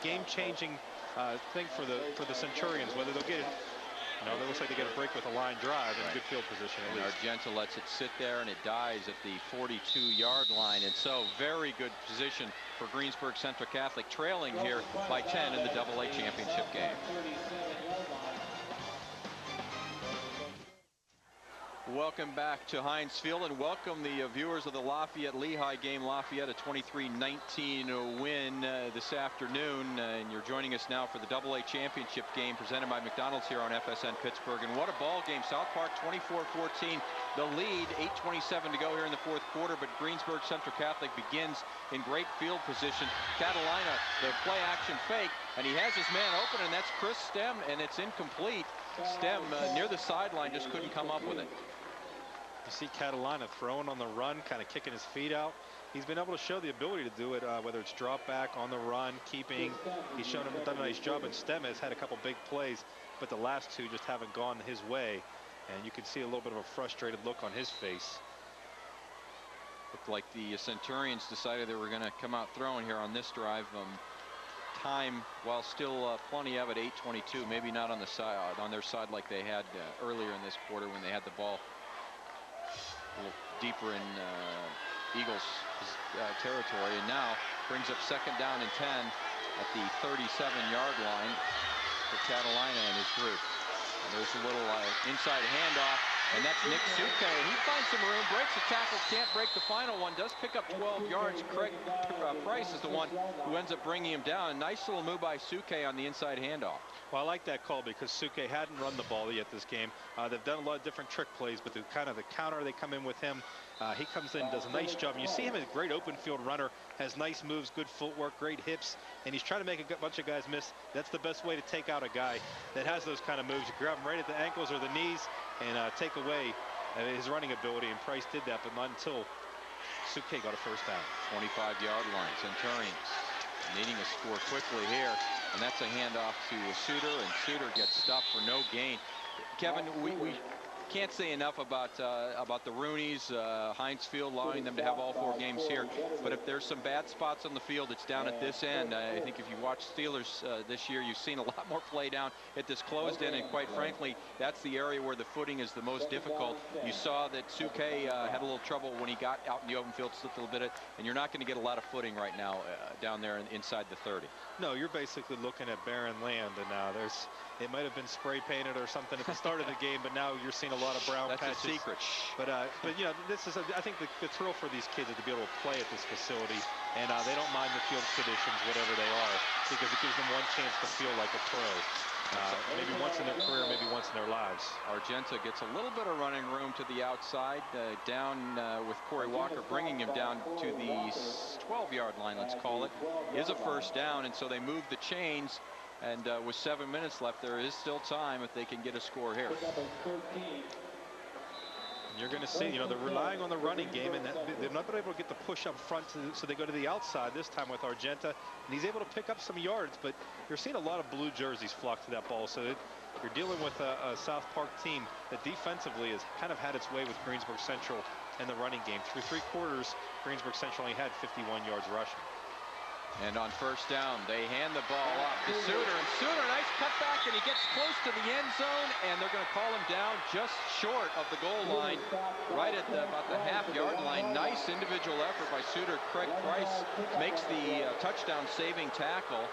game-changing thing for the Centurions. Whether they'll get it, you know, it looks like they get a break with a line drive and good field position. And Argenta lets it sit there, and it dies at the 42-yard line. And so very good position for Greensburg Central Catholic, trailing here by 10 in the AA championship game. Welcome back to Heinz Field, and welcome the viewers of the Lafayette-Lehigh game. Lafayette a 23-19 win this afternoon, and you're joining us now for the WPIAL Championship game presented by McDonald's here on FSN Pittsburgh. And what a ball game. South Park 24-14, the lead, 8:27 to go here in the fourth quarter, but Greensburg Central Catholic begins in great field position. Catalina, the play action fake, and he has his man open, and that's Chris Stem, and it's incomplete. Stem near the sideline just couldn't come up with it. You see Catalina throwing on the run, kind of kicking his feet out. He's been able to show the ability to do it, whether it's drop back, on the run, keeping. He's shown him done a nice job, and Stem has had a couple big plays, but the last two just haven't gone his way. And you can see a little bit of a frustrated look on his face. Looked like the Centurions decided they were going to come out throwing here on this drive. Time, while still plenty of it, 8:22, maybe not on the side, on their side like they had earlier in this quarter when they had the ball a little deeper in Eagles territory, and now brings up second down and 10 at the 37-yard line for Catalina and his group. And there's a little inside handoff, and that's Nick Suke. He finds some room, breaks the tackle, can't break the final one, does pick up 12 yards. Craig Price is the one who ends up bringing him down. A nice little move by Suke on the inside handoff. Well, I like that call because Suke hadn't run the ball yet this game. They've done a lot of different trick plays, but the counter they come in with him. He comes in, does a nice job. And you see him as a great open field runner, has nice moves, good footwork, great hips, and he's trying to make a bunch of guys miss. That's the best way to take out a guy that has those kind of moves. You grab him right at the ankles or the knees and take away his running ability, and Price did that, but not until Suke got a first down. 25-yard line. Centurions needing a score quickly here, and that's a handoff to Suter, and Suter gets stuffed for no gain. Kevin, we can't say enough about the Roonies, Heinz Field, allowing them to have all 4 games here. But if there's some bad spots on the field, it's down at this end. I think if you watch Steelers this year, you've seen a lot more play down at this closed end, and quite frankly, that's the area where the footing is the most difficult. You saw that Suke had a little trouble when he got out in the open field, slipped a little bit, and you're not going to get a lot of footing right now down there inside the 30. No, you're basically looking at barren land, and it might have been spray painted or something at the start of the game, but now you're seeing a lot of brown patches. That's a secret. But you know, this is I think the thrill for these kids is to be able to play at this facility, and they don't mind the field conditions, whatever they are, because it gives them one chance to feel like a pro. Maybe once in their career, maybe once in their lives. Argenta gets a little bit of running room to the outside, down with Corey Walker, bringing him down to the 12-yard line, let's call it. Is a first down, and so they move the chains. And with 7 minutes left, there is still time if they can get a score here. You're going to see, you know, they're relying on the running game, and they've not been able to get the push up front, so they go to the outside this time with Argenta, and he's able to pick up some yards, but you're seeing a lot of blue jerseys flock to that ball, so you're dealing with a South Park team that defensively has kind of had its way with Greensburg Central and the running game. Through 3 quarters, Greensburg Central only had 51 yards rushing. And on first down, they hand the ball off to Suter, and Suter, nice cutback, and he gets close to the end zone, and they're going to call him down just short of the goal line, right at about the half-yard line. Nice individual effort by Suter. Craig Price makes the touchdown-saving tackle,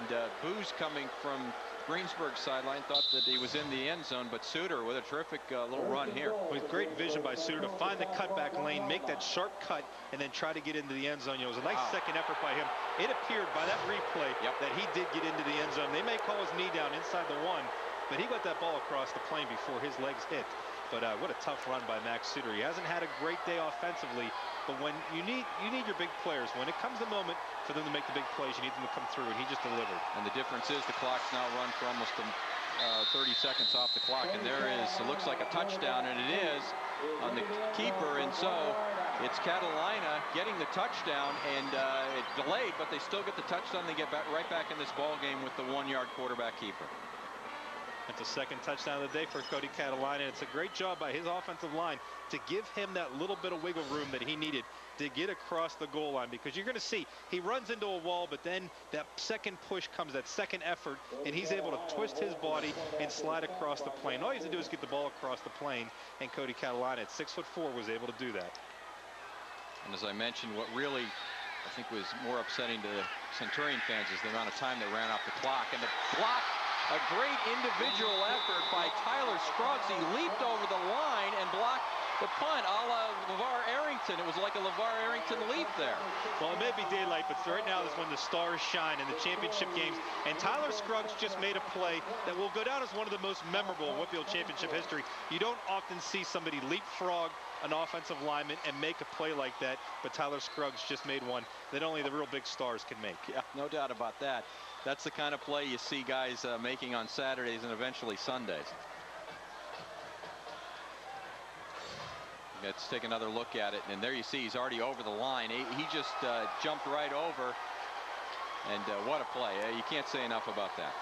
and boos coming from Greensburg's sideline thought that he was in the end zone, but Suter with a terrific little run here. With great vision by Suter to find the cutback lane, make that sharp cut, and then try to get into the end zone. You know, it was a nice second effort by him. It appeared by that replay that he did get into the end zone. They may call his knee down inside the 1, but he got that ball across the plane before his legs hit. But what a tough run by Max Suter. He hasn't had a great day offensively, but when you need your big players, when it comes the moment for them to make the big plays, you need them to come through, and he just delivered. And the difference is the clock's now run for almost 30 seconds off the clock, and there is, it looks like a touchdown, and it is on the keeper, and so it's Catalina getting the touchdown, and it's delayed, but they still get the touchdown. They get right back in this ball game with the 1-yard quarterback keeper. It's the second touchdown of the day for Cody Catalina. It's a great job by his offensive line to give him that little bit of wiggle room that he needed to get across the goal line, because you're going to see he runs into a wall, but then that second push comes, that second effort, and he's able to twist his body and slide across the plane. All he has to do is get the ball across the plane, and Cody Catalina at 6'4" was able to do that. And as I mentioned, what really I think was more upsetting to Centurion fans is the amount of time they ran off the clock, and the block A great individual effort by Tyler Scruggs. He leaped over the line and blocked the punt, a la LeVar Arrington. It was like a LeVar Arrington leap there. Well, it may be daylight, but right now is when the stars shine in the championship games. And Tyler Scruggs just made a play that will go down as one of the most memorable in WPIAL Championship history. You don't often see somebody leapfrog an offensive lineman and make a play like that, but Tyler Scruggs just made one that only the real big stars can make. Yeah, no doubt about that. That's the kind of play you see guys making on Saturdays and eventually Sundays. Let's take another look at it, and there you see he's already over the line. He just jumped right over, and what a play. You can't say enough about that.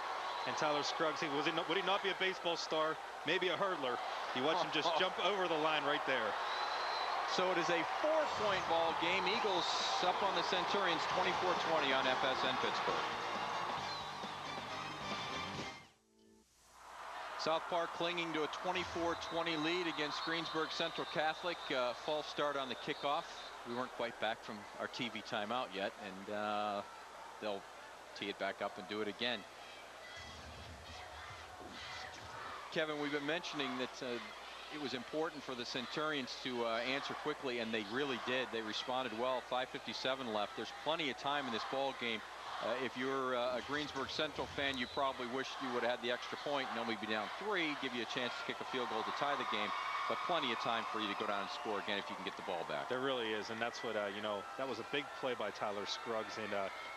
And Tyler Scruggs, would he not be a baseball star, maybe a hurdler? You watch him just jump over the line right there. So it is a 4-point ball game. Eagles up on the Centurions 24-20 on FSN Pittsburgh. South Park clinging to a 24-20 lead against Greensburg Central Catholic. False start on the kickoff. We weren't quite back from our TV timeout yet, and they'll tee it back up and do it again. Kevin, we've been mentioning that it was important for the Centurions to answer quickly, and they really did. They responded well. 5:57 left. There's plenty of time in this ball game. If you're a Greensburg Central fan, you probably wish you would have had the extra point and only be down 3, give you a chance to kick a field goal to tie the game. But plenty of time for you to go down and score again if you can get the ball back. There really is, and that's what, you know, that was a big play by Tyler Scruggs, and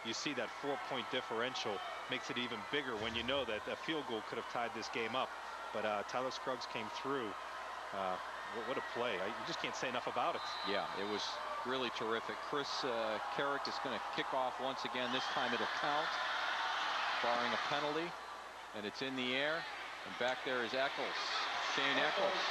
you see that 4-point differential makes it even bigger when you know that a field goal could have tied this game up. But Tyler Scruggs came through. What a play. You just can't say enough about it. Yeah, it was really terrific. Chris Carrick is going to kick off once again. This time it'll count, barring a penalty, and it's in the air. And back there is Eccles, Shane Eccles,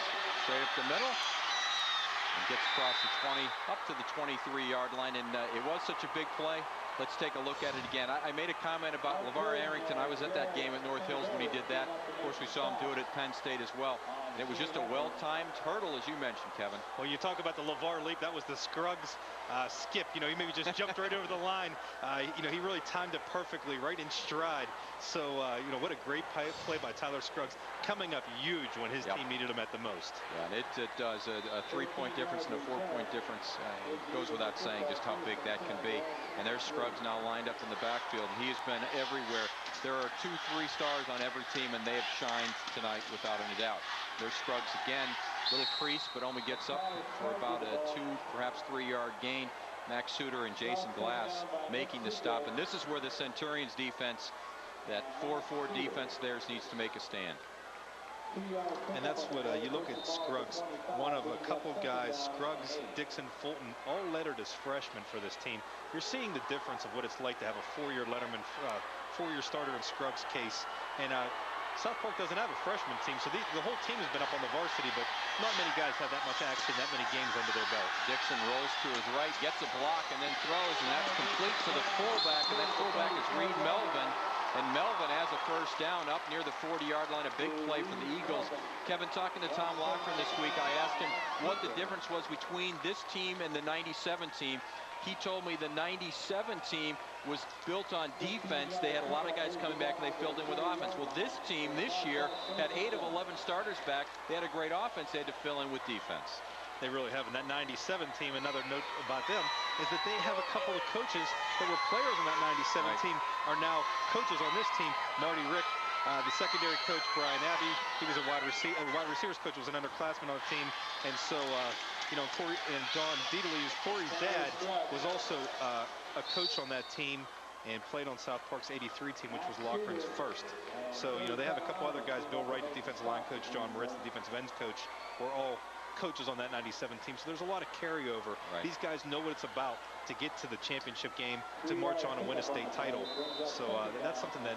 straight up the middle, and gets across the 20 up to the 23-yard line. And it was such a big play. Let's take a look at it again. I made a comment about LeVar Arrington. I was at that game at North Hills when he did that. Of course, we saw him do it at Penn State as well. And it was just a well-timed hurdle, as you mentioned, Kevin. Well, you talk about the LeVar leap. That was the Scruggs skip. You know, he maybe just jumped right over the line. You know, he really timed it perfectly, right in stride. So, you know, what a great play by Tyler Scruggs, coming up huge when his team needed him at the most. Yeah, and it does. A 3-point difference and a 4-point difference. It goes without saying just how big that can be. And there's Scruggs now lined up in the backfield. He has been everywhere. There are 2 3-stars on every team, and they have shined tonight without any doubt. There's Scruggs again, little crease, but only gets up for about a 2, perhaps 3-yard gain. Max Suter and Jason Glass making the stop. And this is where the Centurions defense, that 4-4 defense of theirs, needs to make a stand. And that's what you look at Scruggs, one of a couple guys, Scruggs, Dixon, Fulton, all lettered as freshmen for this team. You're seeing the difference of what it's like to have a 4-year letterman, 4-year starter in Scruggs' case. And South Park doesn't have a freshman team, so the whole team has been up on the varsity, but not many guys have that much action, that many games under their belt. Dixon rolls to his right, gets a block, and then throws, and that's complete to the fullback, and that fullback is Reed Melvin. And Melvin has a first down up near the 40-yard line, a big play for the Eagles. Kevin, talking to Tom Loughran this week, I asked him what the difference was between this team and the 97 team. He told me the 97 team was built on defense. They had a lot of guys coming back, and they filled in with offense. Well, this team this year had 8 of 11 starters back. They had a great offense. They had to fill in with defense. They really have. And that 97 team, another note about them, is that they have a couple of coaches that were players on that 97 team are now coaches on this team. Marty Rick, the secondary coach, Brian Abbey, he was a wide receivers coach, was an underclassman on the team. And so, you know, Corey and Don Dietleys, Corey's dad, was also a coach on that team and played on South Park's 83 team, which was Loughran's first. So, you know, they have a couple other guys, Bill Wright, the defensive line coach, John Moritz, the defensive ends coach, were all coaches on that 97 team. So there's a lot of carryover. These guys know what it's about to get to the championship game, to march on and win a state title. So that's something that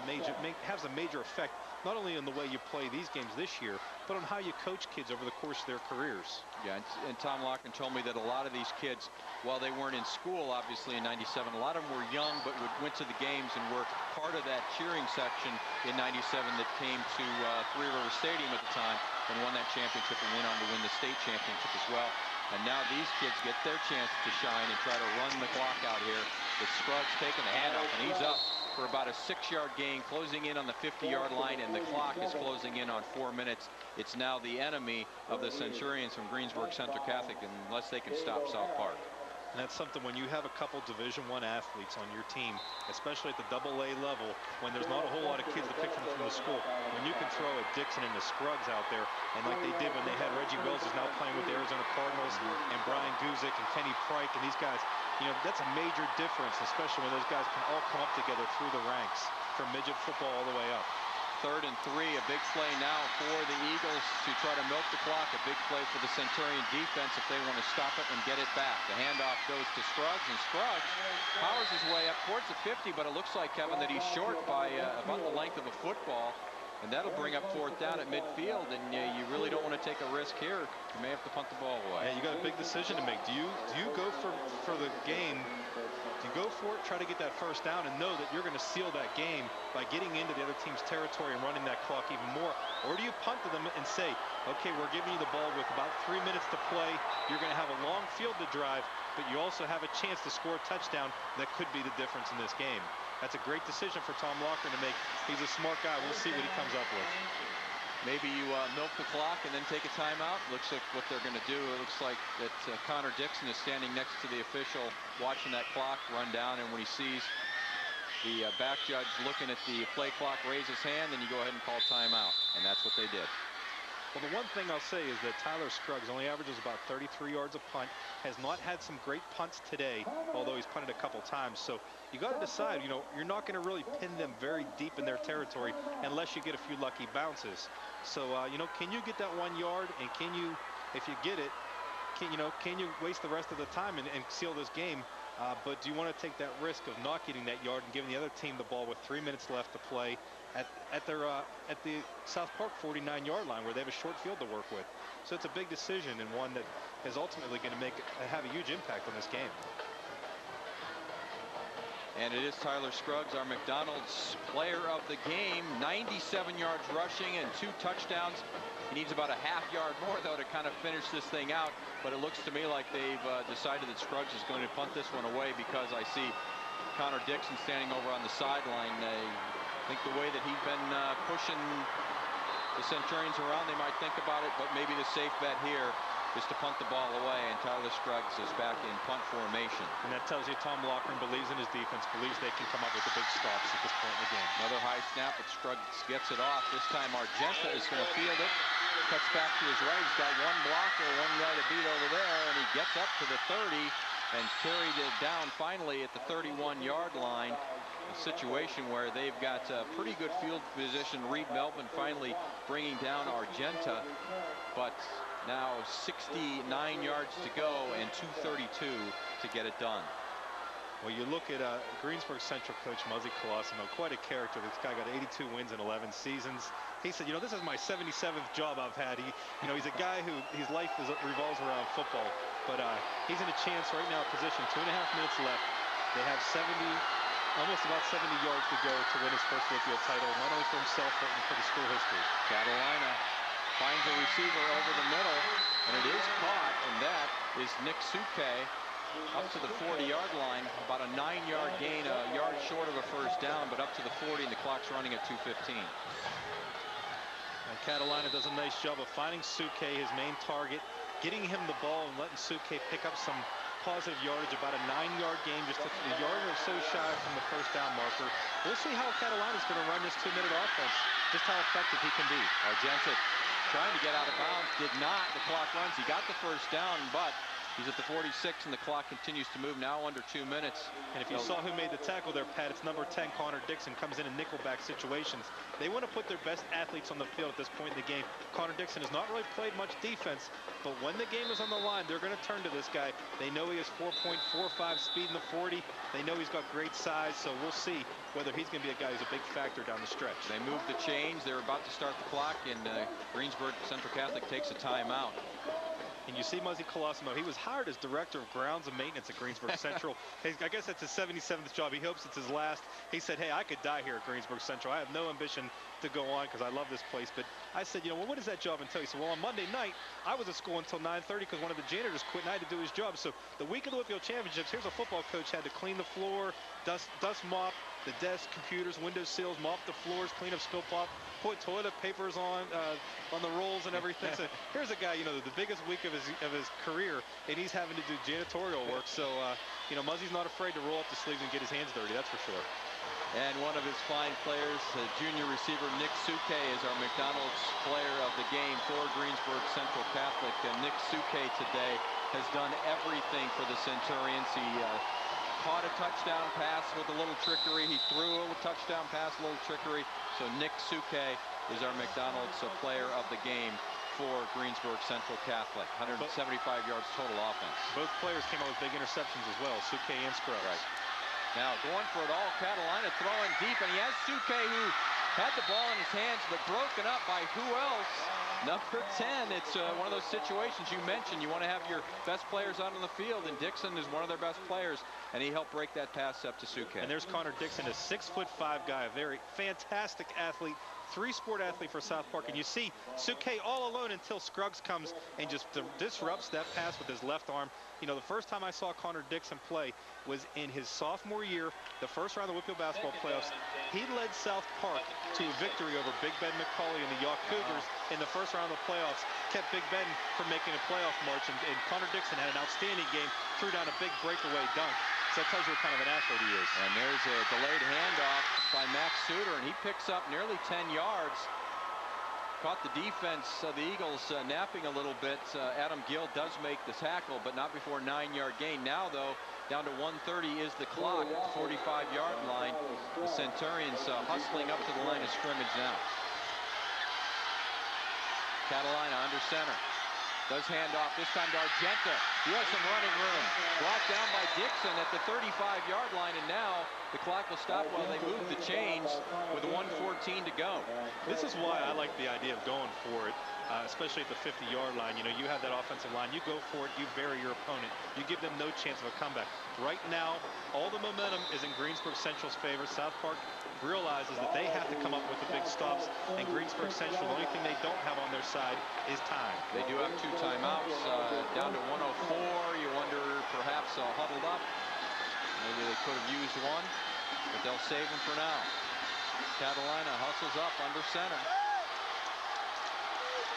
has a major effect, not only on the way you play these games this year, but on how you coach kids over the course of their careers. Yeah, and Tom Loughran told me that a lot of these kids, while they weren't in school, obviously, in 97, a lot of them were young, but went to the games and were part of that cheering section in 97 that came to Three River Stadium at the time and won that championship and went on to win the state championship as well. And now these kids get their chance to shine and try to run the clock out here It's Scruggs taking the handoff, and he's up for about a 6-yard gain, closing in on the 50-yard line, and the clock is closing in on 4 minutes. It's now the enemy of the Centurions from Greensburg Central Catholic, unless they can stop South Park. And that's something when you have a couple Division I athletes on your team, especially at the AA level, when there's not a whole lot of kids to pick from the school, when you can throw a Dixon and the Scruggs out there, and like they did when they had Reggie Wells is now playing with the Arizona Cardinals, and Brian Guzik and Kenny Pryke and these guys, you know, that's a major difference, especially when those guys can all come up together through the ranks from midget football all the way up. 3rd and 3, a big play now for the Eagles to try to milk the clock. A big play for the Centurion defense if they want to stop it and get it back. The handoff goes to Scruggs, and Scruggs powers his way up towards the 50, but it looks like, Kevin, that he's short by about the length of a football, and that'll bring up 4th down at midfield, and you really don't want to take a risk here. You may have to punt the ball away. Yeah, you got a big decision to make. Do you go for the game? Do you go for it, try to get that 1st down, and know that you're going to seal that game by getting into the other team's territory and running that clock even more? Or do you punt to them and say, okay, we're giving you the ball with about 3 minutes to play. You're going to have a long field to drive, but you also have a chance to score a touchdown that could be the difference in this game. That's a great decision for Tom Loughran to make. He's a smart guy. We'll see what he comes up with. Maybe you milk the clock and then take a timeout. Looks like what they're going to do. It looks like that Connor Dixon is standing next to the official watching that clock run down, and when he sees the back judge looking at the play clock raise his hand, then you go ahead and call timeout, and that's what they did. Well, the one thing I'll say is that Tyler Scruggs only averages about 33 yards a punt, has not had some great punts today, although he's punted a couple times. So you got to decide, you know, you're not going to really pin them very deep in their territory unless you get a few lucky bounces. So, you know, can you get that 1 yard, and can you, if you get it, can you waste the rest of the time and seal this game? But do you want to take that risk of not getting that yard and giving the other team the ball with 3 minutes left to play at the South Park 49-yard line, where they have a short field to work with? So it's a big decision, and one that is ultimately going to have a huge impact on this game. And it is Tyler Scruggs, our McDonald's player of the game. 97 yards rushing and 2 touchdowns. He needs about a half yard more, though, to kind of finish this thing out. But it looks to me like they've decided that Scruggs is going to punt this one away, because I see Connor Dixon standing over on the sideline. I think the way that he's been pushing the Centurions around, they might think about it, but maybe the safe bet here is to punt the ball away, and Tyler Scruggs is back in punt formation. And that tells you Tom Loughran believes in his defense, believes they can come up with the big stops at this point in the game. Another high snap, but Scruggs gets it off. This time Argenta is going to field it. Cuts back to his right. He's got one blocker, one guy to beat over there, and he gets up to the 30 and carried it down finally at the 31-yard line. A situation where they've got pretty good field position. Reed Melvin finally bringing down Argenta, but now 69 yards to go and 2:32 to get it done. Well, you look at Greensburg Central coach Muzzy Colosimo, quite a character. This guy got 82 wins in 11 seasons. He said, you know, this is my 77th job I've had. He's a guy who his life revolves around football, but he's in a chance right now, position 2.5 minutes left. They have almost about 70 yards to go to win his first WPIAL title, not only for himself, but for the school history. Catalina finds a receiver over the middle, and it is caught, and that is Nick Suke up to the 40-yard line. About a 9-yard gain, a yard short of a first down, but up to the 40, and the clock's running at 2:15. And Catalina does a nice job of finding Suke, his main target, getting him the ball and letting Suke pick up some positive yardage, about a 9-yard gain, just a yard or so shy from the first down marker. We'll see how Catalina's going to run this 2-minute offense, just how effective he can be. Argenta trying to get out of bounds, did not. The clock runs. He got the first down, but he's at the 46, and the clock continues to move, now under 2 minutes. And if you saw who made the tackle there, Pat, it's number 10, Connor Dixon, comes in nickelback situations. They want to put their best athletes on the field at this point in the game. Connor Dixon has not really played much defense, but when the game is on the line, they're going to turn to this guy. They know he has 4.45 speed in the 40. They know he's got great size, so we'll see whether he's going to be a guy who's a big factor down the stretch. They moved the chains. They're about to start the clock, and Greensburg Central Catholic takes a timeout. and you see Muzzy Colosimo. He was hired as director of grounds and maintenance at Greensburg Central. I guess that's his 77th job. He hopes it's his last. He said, hey, I could die here at Greensburg Central. I have no ambition to go on because I love this place. But I said, well, what does that job entail? He said, well, on Monday night, I was at school until 9:30 because one of the janitors quit and I had to do his job. So the week of the WPIAL Championships, here's a football coach had to clean the floor, dust mop the desks, computers, window sills, mop the floors, clean up spill pop, put toilet papers on the rolls and everything. So here's a guy, the biggest week of his career, and he's having to do janitorial work. So Muzzy's not afraid to roll up the sleeves and get his hands dirty. That's for sure. And one of his fine players, junior receiver Nick Suke, is our McDonald's player of the game for Greensburg Central Catholic. Nick Suke today has done everything for the Centurions. He caught a touchdown pass with a little trickery. He threw a touchdown pass, a little trickery. So Nick Suke is our McDonald's player of the game for Greensburg Central Catholic. 175 yards total offense. Both players came out with big interceptions as well, Suke and Scruggs. Right. Now going for it all, Catalina throwing deep, and he has Suke, who had the ball in his hands, but broken up by who else? Number 10. It's one of those situations you mentioned. You want to have your best players out on the field, and Dixon is one of their best players, and he helped break that pass up to Suke. And there's Connor Dixon, a 6'5" guy, a very fantastic athlete, three-sport athlete for South Park. And you see Suke all alone until Scruggs comes and just disrupts that pass with his left arm. The first time I saw Connor Dixon play was in his sophomore year, the first round of the WPIAL basketball playoffs. He led South Park to a victory over Big Ben McCauley and the York Cougars in the first round of the playoffs, kept Big Ben from making a playoff march, and Connor Dixon had an outstanding game, threw down a big breakaway dunk. So that tells you what kind of an athlete he is. And there's a delayed handoff by Max Suter, and he picks up nearly 10 yards. Caught the defense, the Eagles napping a little bit. Adam Gill does make the tackle, but not before 9-yard gain. Now, though, down to 1:30 is the clock at the 45-yard line. The Centurions hustling up to the line of scrimmage now. Catalina under center. Does hand off, this time to Argenta. You have some running room. Brought down by Dixon at the 35-yard line, and now the clock will stop while they move the chains with 1:14 to go. This is why I like the idea of going for it, especially at the 50-yard line. You have that offensive line. You go for it. You bury your opponent. You give them no chance of a comeback. Right now, all the momentum is in Greensburg Central's favor. South Park realizes that they have to come up with the big stops, and Greensburg Central, the only thing they don't have on their side is time. They do have 2 timeouts, down to 1:04. You wonder, perhaps huddled up. Maybe they could have used one, but they'll save them for now. Catalina hustles up under center.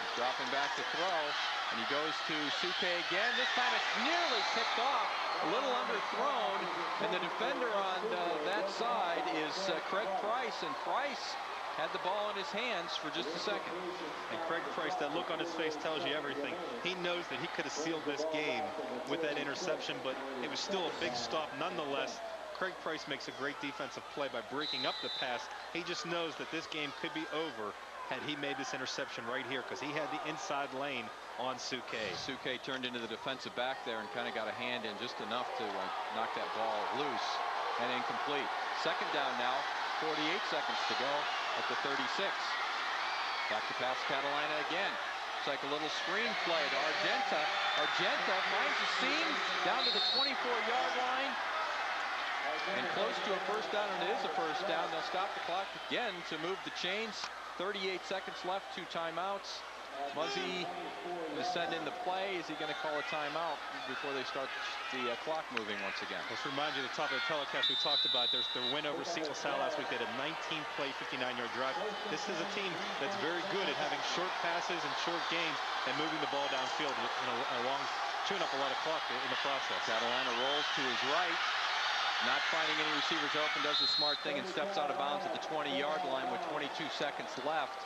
He's dropping back to throw, and he goes to Suke again. This time it's nearly picked off, a little underthrown, and the defender on that side is Craig Price, and Price had the ball in his hands for just a second. And Craig Price, that look on his face tells you everything. He knows that he could have sealed this game with that interception, but it was still a big stop nonetheless. Craig Price makes a great defensive play by breaking up the pass. He just knows that this game could be over had he made this interception right here, because he had the inside lane on Suke. Suke turned into the defensive back there and kind of got a hand in just enough to knock that ball loose, and incomplete. Second down now, 48 seconds to go at the 36. Back to pass Catalina again. It's like a little screen play to Argenta. Argenta finds a seam down to the 24-yard line. And close to a first down, and it is a first down. They'll stop the clock again to move the chains. 38 seconds left, 2 timeouts. Muzzy to send in the play. Is he going to call a timeout before they start the clock moving once again? Let's remind you, the top of the telecast we talked about, there's the win over Seton LaSalle last week. They had a 19-play, 59-yard drive. This is a team that's very good at having short passes and short games and moving the ball downfield chewing up a lot of clock in the process. Catalina rolls to his right. Not finding any receivers open, does a smart thing and steps out of bounds at the 20-yard line with 22 seconds left.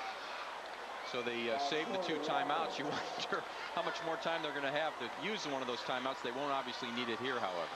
So they save the 2 timeouts. You wonder how much more time they're going to have to use one of those timeouts. They won't obviously need it here, however.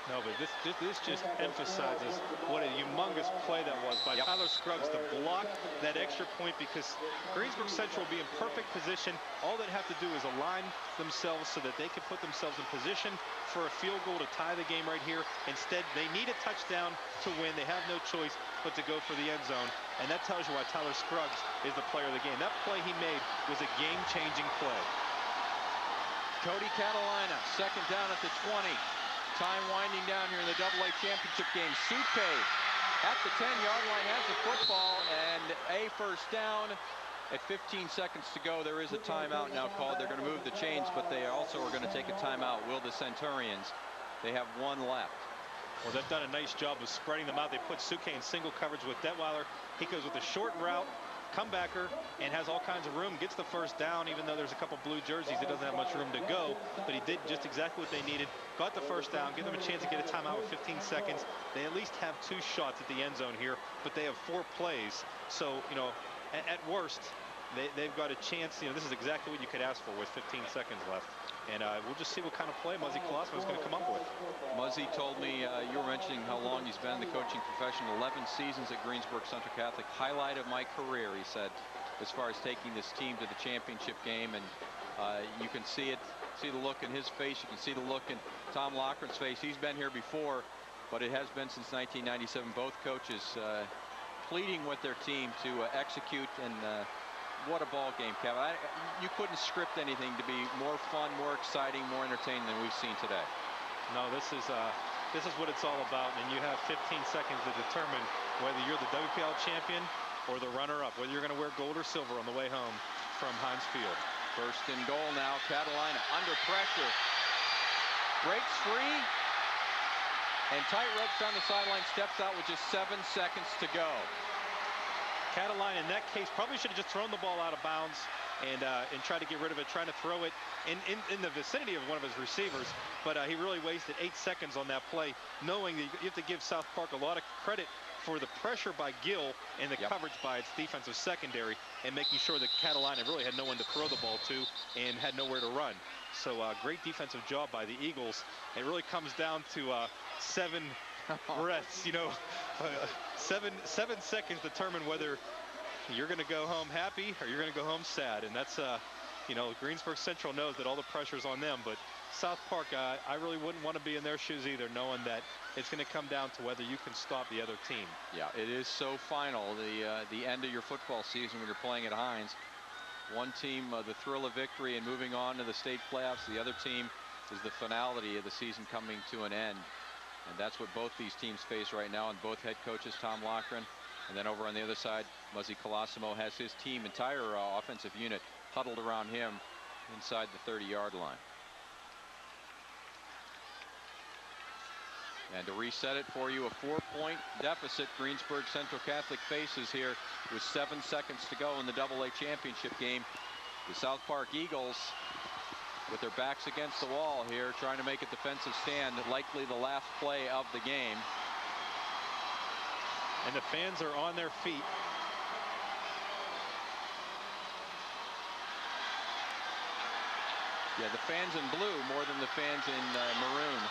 No, but this just emphasizes what a humongous play that was by Tyler Scruggs to block that extra point, because Greensburg Central will be in perfect position. All they have to do is align themselves so that they can put themselves in position for a field goal to tie the game right here. Instead, they need a touchdown to win. They have no choice but to go for the end zone. And that tells you why Tyler Scruggs is the player of the game. That play he made was a game-changing play. Cody Catalina, second down at the 20. Time winding down here in the AA championship game. Suke at the 10-yard line has the football and a first down. At 15 seconds to go, there is a timeout now called. They're going to move the chains, but they also are going to take a timeout. Will the Centurions? They have one left. Well, they've done a nice job of spreading them out. They put Suke in single coverage with Detweiler. He goes with a short route, comebacker, and has all kinds of room. Gets the first down, even though there's a couple blue jerseys. He doesn't have much room to go, but he did just exactly what they needed. Got the first down, give them a chance to get a timeout with 15 seconds. They at least have 2 shots at the end zone here, but they have 4 plays. So, you know, at worst, they've got a chance. You know, this is exactly what you could ask for with 15 seconds left. And we'll just see what kind of play Muzzy Colosimo is going to come up with. Muzzy told me, you were mentioning how long he's been in the coaching profession, 11 seasons at Greensburg Central Catholic. Highlight of my career, he said, as far as taking this team to the championship game. And you can see it, see the look in his face. You can see the look in Tom Loughran's face. He's been here before, but it has been since 1997. Both coaches pleading with their team to execute, and what a ball game, Kevin. You couldn't script anything to be more fun, more exciting, more entertaining than we've seen today. No, this is what it's all about, and you have 15 seconds to determine whether you're the WPIAL champion or the runner-up, whether you're going to wear gold or silver on the way home from Heinz Field. First and goal now. Catalina under pressure, breaks free, and tight ropes down the sideline, steps out with just 7 seconds to go. Catalina, in that case, probably should have just thrown the ball out of bounds and tried to get rid of it, trying to throw it in the vicinity of one of his receivers. But he really wasted 8 seconds on that play, knowing that you have to give South Park a lot of credit for the pressure by Gill and the coverage by its defensive secondary, and making sure that Catalina really had no one to throw the ball to and had nowhere to run. So great defensive job by the Eagles. It really comes down to 7 breaths, you know. 7 seconds determine whether you're going to go home happy or you're going to go home sad. And that's, you know, Greensburg Central knows that all the pressure's on them, but South Park, I really wouldn't want to be in their shoes either, knowing that it's going to come down to whether you can stop the other team. Yeah, it is so final, the end of your football season when you're playing at Heinz. One team, the thrill of victory and moving on to the state playoffs. The other team is the finality of the season coming to an end. And that's what both these teams face right now, and both head coaches, Tom Loughran, and then over on the other side, Muzzy Colosimo has his team, entire offensive unit huddled around him inside the 30-yard line. And to reset it for you, a 4-point deficit Greensburg Central Catholic faces here with 7 seconds to go in the AA championship game. The South Park Eagles, with their backs against the wall here, trying to make a defensive stand, likely the last play of the game. And the fans are on their feet. Yeah, the fans in blue more than the fans in maroon.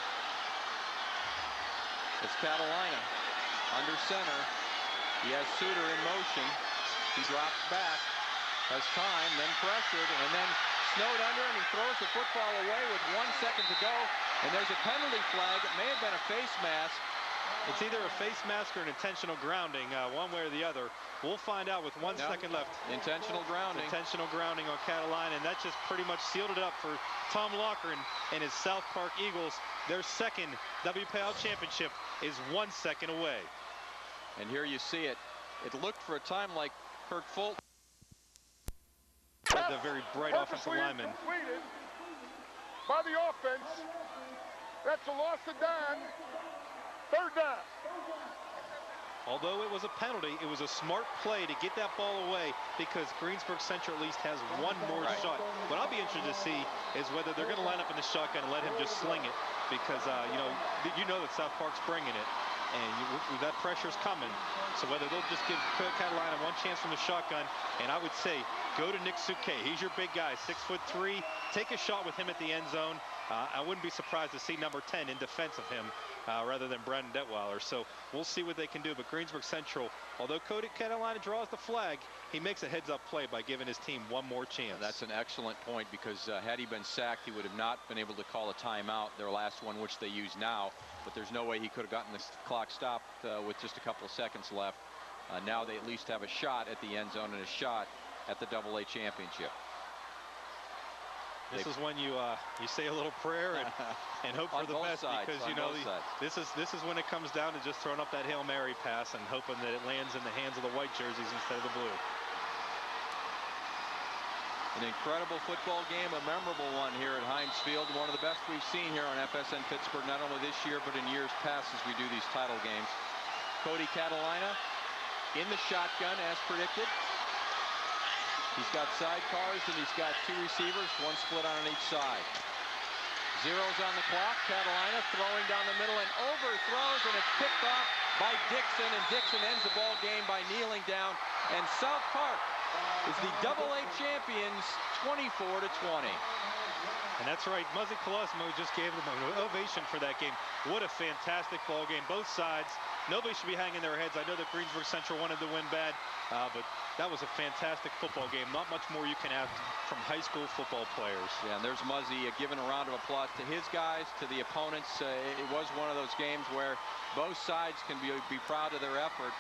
It's Catalina under center. He has Suter in motion. He drops back, has time, then pressured, and then snowed under, and he throws the football away with 1 second to go. And there's a penalty flag. It may have been a face mask. It's either a face mask or an intentional grounding, one way or the other. We'll find out with 1 second left. Intentional grounding. Intentional grounding on Catalina, and that just pretty much sealed it up for Tom Loughran and his South Park Eagles. Their second WPIAL championship is 1 second away. And here you see it. It looked for a time like Kirk Fulton. The very bright offensive lineman. Completed by the offense. That's a loss of down. 3rd down. Although it was a penalty, it was a smart play to get that ball away, because Greensburg Central at least has one more shot. What I'll be interested to see is whether they're going to line up in the shotgun and let him just sling it, because you know that South Park's bringing it, and that pressure's coming. So whether they'll just give Catalina one chance from the shotgun, and I would say go to Nick Suke. He's your big guy, 6'3". Take a shot with him at the end zone. I wouldn't be surprised to see number 10 in defense of him rather than Brandon Detweiler. So we'll see what they can do. But Greensburg Central, although Cody Catalina draws the flag, he makes a heads-up play by giving his team one more chance. That's an excellent point, because had he been sacked, he would have not been able to call a timeout, their last one, which they use now. But there's no way he could have gotten this clock stopped with just a couple of seconds left. Now they at least have a shot at the end zone and a shot at the AA championship. This is when you say a little prayer and hope for the best, because you know this is when it comes down to just throwing up that Hail Mary pass and hoping that it lands in the hands of the white jerseys instead of the blue. An incredible football game, a memorable one here at Heinz Field. One of the best we've seen here on FSN Pittsburgh, not only this year but in years past as we do these title games. Cody Catalina in the shotgun as predicted. He's got sidecars and he's got two receivers, one split on each side. Zeros on the clock. Catalina throwing down the middle and overthrows, and it's picked off by Dixon, and Dixon ends the ball game by kneeling down. And South Park is the AA champions, 24-20. And that's right, Muzzy Colosimo just gave them an ovation for that game. What a fantastic ball game, both sides. Nobody should be hanging their heads. I know that Greensburg Central wanted to win bad, but that was a fantastic football game. Not much more you can ask from high school football players. Yeah, and there's Muzzy giving a round of applause to his guys, to the opponents. It was one of those games where both sides can be proud of their effort.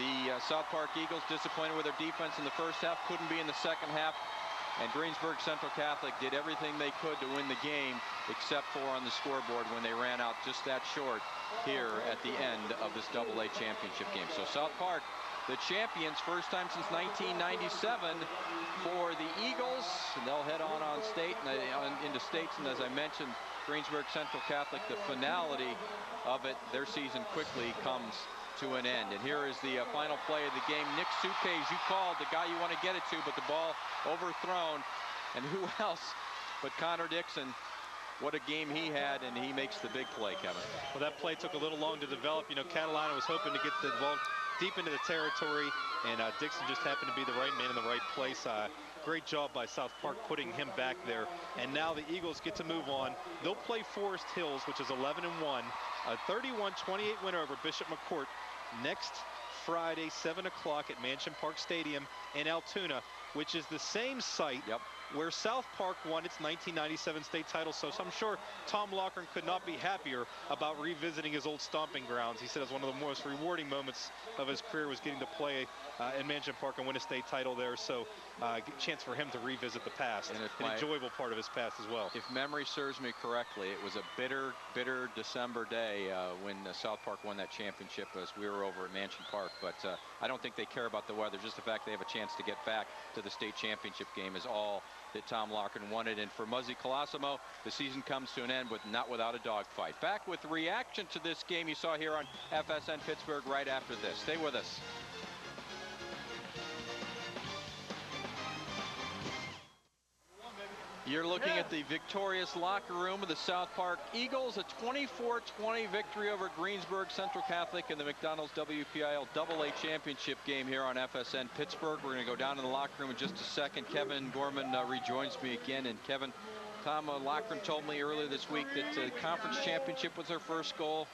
The South Park Eagles disappointed with their defense in the first half, couldn't be in the second half. And Greensburg Central Catholic did everything they could to win the game, except for on the scoreboard when they ran out just that short here at the end of this AA championship game. So South Park, the champions, first time since 1997 for the Eagles. And they'll head on state and into states. And as I mentioned, Greensburg Central Catholic, the finality of it, their season quickly comes to an end. And here is the final play of the game. Nick Suke, you called the guy you want to get it to, but the ball overthrown. And who else but Connor Dixon? What a game he had, and he makes the big play, Kevin. Well, that play took a little long to develop. You know, Catalina was hoping to get the ball deep into the territory, and Dixon just happened to be the right man in the right place. Great job by South Park putting him back there. And now the Eagles get to move on. They'll play Forest Hills, which is 11-1. A 31-28 win over Bishop McCourt next Friday, 7 o'clock at Mansion Park Stadium in Altoona, which is the same site where South Park won its 1997 state title. So I'm sure Tom Loughran could not be happier about revisiting his old stomping grounds. He said it was one of the most rewarding moments of his career was getting to play in Mansion Park and win a state title there. So a chance for him to revisit the past, and an enjoyable part of his past as well. If memory serves me correctly, it was a bitter, bitter December day when South Park won that championship as we were over at Mansion Park. But I don't think they care about the weather. Just the fact they have a chance to get back to the state championship game is all that Tom Loughran wanted. And for Muzzy Colosimo, the season comes to an end, but not without a dogfight. Back with the reaction to this game you saw here on FSN Pittsburgh right after this. Stay with us. You're looking at the victorious locker room of the South Park Eagles, a 24-20 victory over Greensburg Central Catholic in the McDonald's WPIAL AA Championship game here on FSN Pittsburgh. We're going to go down in the locker room in just a second. Kevin Gorman rejoins me again. And Kevin, Tom Loughran told me earlier this week that the conference championship was their first goal.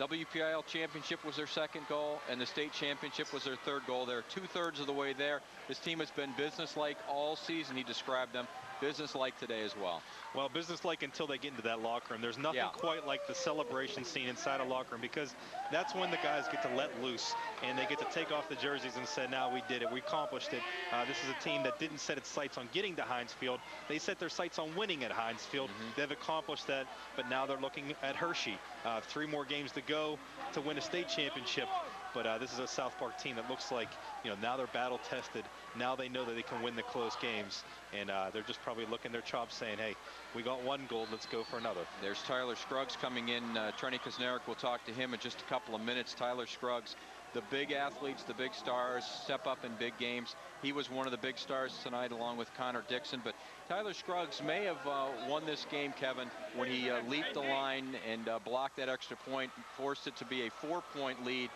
WPIAL championship was their second goal, and the state championship was their third goal. They're 2/3 of the way there. This team has been businesslike all season, he described them. Businesslike today as well. Well, businesslike until they get into that locker room. There's nothing quite like the celebration scene inside a locker room, because that's when the guys get to let loose and they get to take off the jerseys and say, now we did it, we accomplished it. This is a team that didn't set its sights on getting to Heinz Field. They set their sights on winning at Heinz Field. They've accomplished that, but now they're looking at Hershey. 3 more games to go to win a state championship. But this is a South Park team that looks like, you know, now they're battle tested. Now they know that they can win the close games. And they're just probably licking their chops saying, hey, we got 1 gold, let's go for another. There's Tyler Scruggs coming in. Trenny Kuzniak, we'll talk to him in just a couple of minutes. Tyler Scruggs, the big athletes, the big stars, step up in big games. He was one of the big stars tonight along with Connor Dixon. But Tyler Scruggs may have won this game, Kevin, when he leaped the line and blocked that extra point, forced it to be a 4-point lead.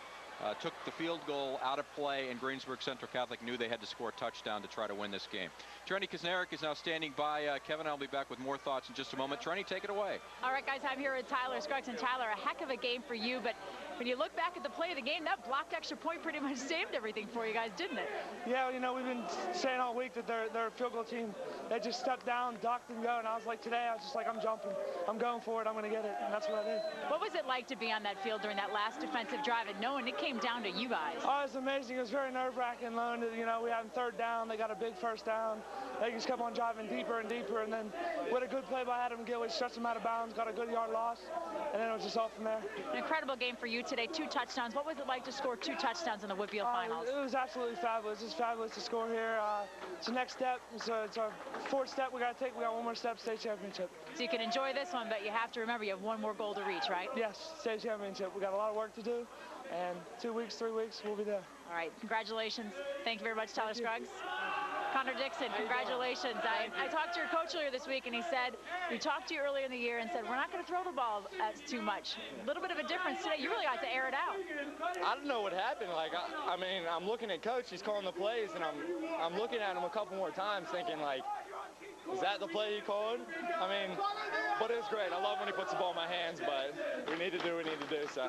Took the field goal out of play, and Greensburg Central Catholic knew they had to score a touchdown to try to win this game. Trenny Kuzniak is now standing by. Kevin, I'll be back with more thoughts in just a moment. Trenny, take it away. All right, guys, I'm here with Tyler Scruggs. And Tyler, a heck of a game for you, but when you look back at the play of the game, that blocked extra point pretty much saved everything for you guys, didn't it? Yeah, you know, we've been saying all week that they're a field goal team. they just stepped down, ducked, and go. And I was like, today, I was just like, I'm jumping. I'm going for it. I'm going to get it. And that's what I did. What was it like to be on that field during that last defensive drive and knowing it came down to you guys? Oh, it was amazing. It was very nerve-wracking. You know, we had 3rd down. They got a big 1st down. They just kept on driving deeper and deeper. And then with a good play by Adam Gill, we stretched them out of bounds, got a good yard loss, and then it was just off from there. An incredible game for you today. 2 touchdowns. What was it like to score 2 touchdowns in the WPIAL finals? It was absolutely fabulous. It's fabulous to score here. It's the next step. It's our 4th step we got to take. We got 1 more step, state championship. So you can enjoy this one, but you have to remember you have 1 more goal to reach, right? Yes, state championship. We got a lot of work to do, and 2 weeks, 3 weeks, we'll be there. All right, congratulations. Thank you very much, Tyler Scruggs. Connor Dixon, congratulations. I talked to your coach earlier this week, and he said, we talked to you earlier in the year and said, we're not going to throw the ball too much. A little bit of a difference today. You really got to air it out. I don't know what happened. Like, I mean, I'm looking at Coach. He's calling the plays, and I'm looking at him a couple more times thinking, like, is that the play he called? I mean, but it's great. I love when he puts the ball in my hands, but we need to do what we need to do, so.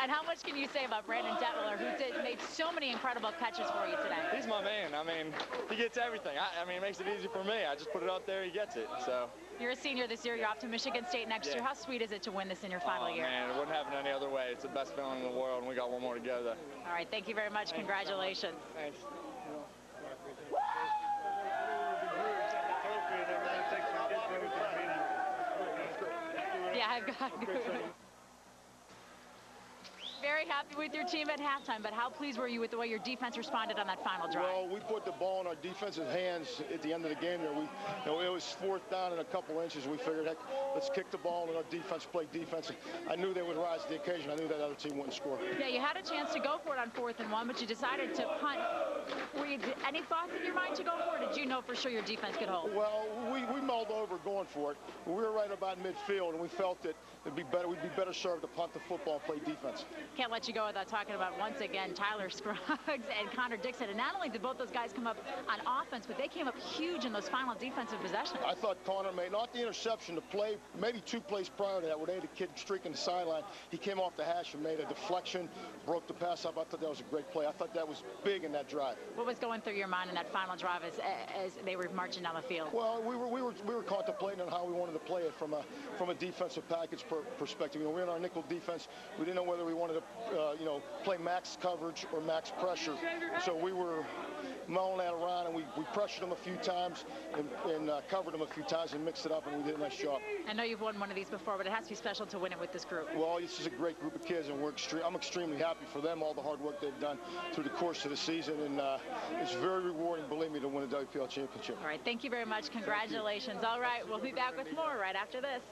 And how much can you say about Brandon Detwiller, who made so many incredible catches for you today? He's my man. I mean, he gets everything. I mean, it makes it easy for me. I just put it out there, he gets it, so. You're a senior this year. You're off to Michigan State next year. How sweet is it to win this in your final year? Man, it wouldn't happen any other way. It's the best feeling in the world, and we got 1 more to go, though. All right, thank you very much. Congratulations. Thanks. Yeah, I've got very happy with your team at halftime, but how pleased were you with the way your defense responded on that final drive? Well, we put the ball in our defensive hands at the end of the game there. It was 4th down and a couple inches. We figured, heck, let's kick the ball and our defense play defense. I knew they would rise to the occasion. I knew that other team wouldn't score. Yeah, you had a chance to go for it on 4th and 1, but you decided to punt. Any thoughts in your mind to go for it? Did you know for sure your defense could hold? Well, we mulled over going for it. We were right about midfield, and we felt that we'd be better served to punt the football and play defense. Can't let you go without talking about, once again, Tyler Scruggs and Connor Dixon. And not only did both those guys come up on offense, but they came up huge in those final defensive possessions. I thought Connor made, not the interception, the play, maybe 2 plays prior to that, where they had a kid streaking the sideline. He came off the hash and made a deflection, broke the pass up. I thought that was a great play. I thought that was big in that drive. What was going through your mind in that final drive as they were marching down the field? Well, we were contemplating on how we wanted to play it from a defensive package perspective. You know, we're in our nickel defense. We didn't know whether we wanted to play max coverage or max pressure. So we were mulling that around, and we pressured them a few times and covered them a few times and mixed it up, and we did a nice job. I know you've won one of these before, but it has to be special to win it with this group. Well, this is a great group of kids, and I'm extremely happy for them, all the hard work they've done through the course of the season, and it's very rewarding, believe me, to win a WPIAL championship. All right, thank you very much. Congratulations. All right, we'll be back with more right after this.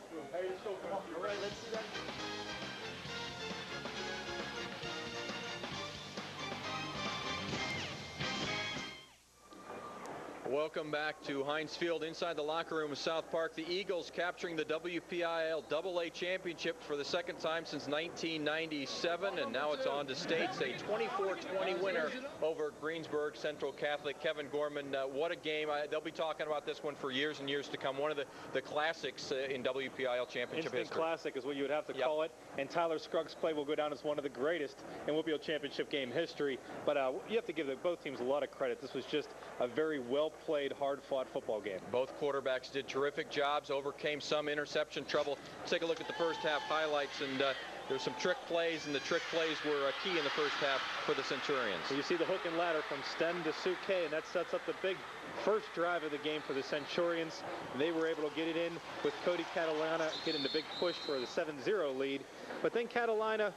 Welcome back to Heinz Field inside the locker room of South Park. The Eagles capturing the WPIAL AA Championship for the 2nd time since 1997, and now it's on to states. A 24-20 winner over Greensburg Central Catholic. Kevin Gorman, what a game. They'll be talking about this one for years and years to come. One of the classics in WPIAL Championship history. Classic is what you would have to call it, and Tyler Scruggs' play will go down as one of the greatest in WPIAL Championship game history. But you have to give both teams a lot of credit. This was just a very well-played, hard-fought football game. Both quarterbacks did terrific jobs, overcame some interception trouble. Let's take a look at the first half highlights, and there's some trick plays, and the trick plays were key in the first half for the Centurions. You see the hook and ladder from Stem to Suke, and that sets up the big first drive of the game for the Centurions. They were able to get it in with Cody Catalina getting the big push for the 7-0 lead. But then Catalina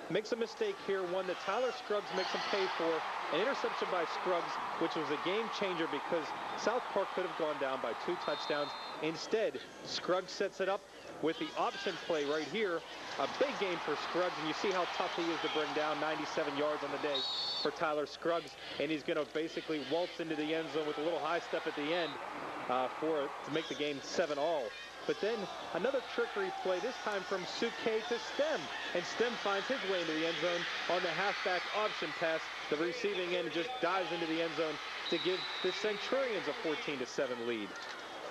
makes a mistake here, one that Tyler Scruggs makes him pay for. An interception by Scruggs, which was a game changer because South Park could have gone down by 2 touchdowns. Instead, Scruggs sets it up with the option play right here. A big game for Scruggs, and you see how tough he is to bring down. 97 yards on the day for Tyler Scruggs, and he's going to basically waltz into the end zone with a little high step at the end to make the game 7-all. But then another trickery play, this time from Suke to Stem. And Stem finds his way into the end zone on the halfback option pass. The receiving end just dives into the end zone to give the Centurions a 14-7 lead.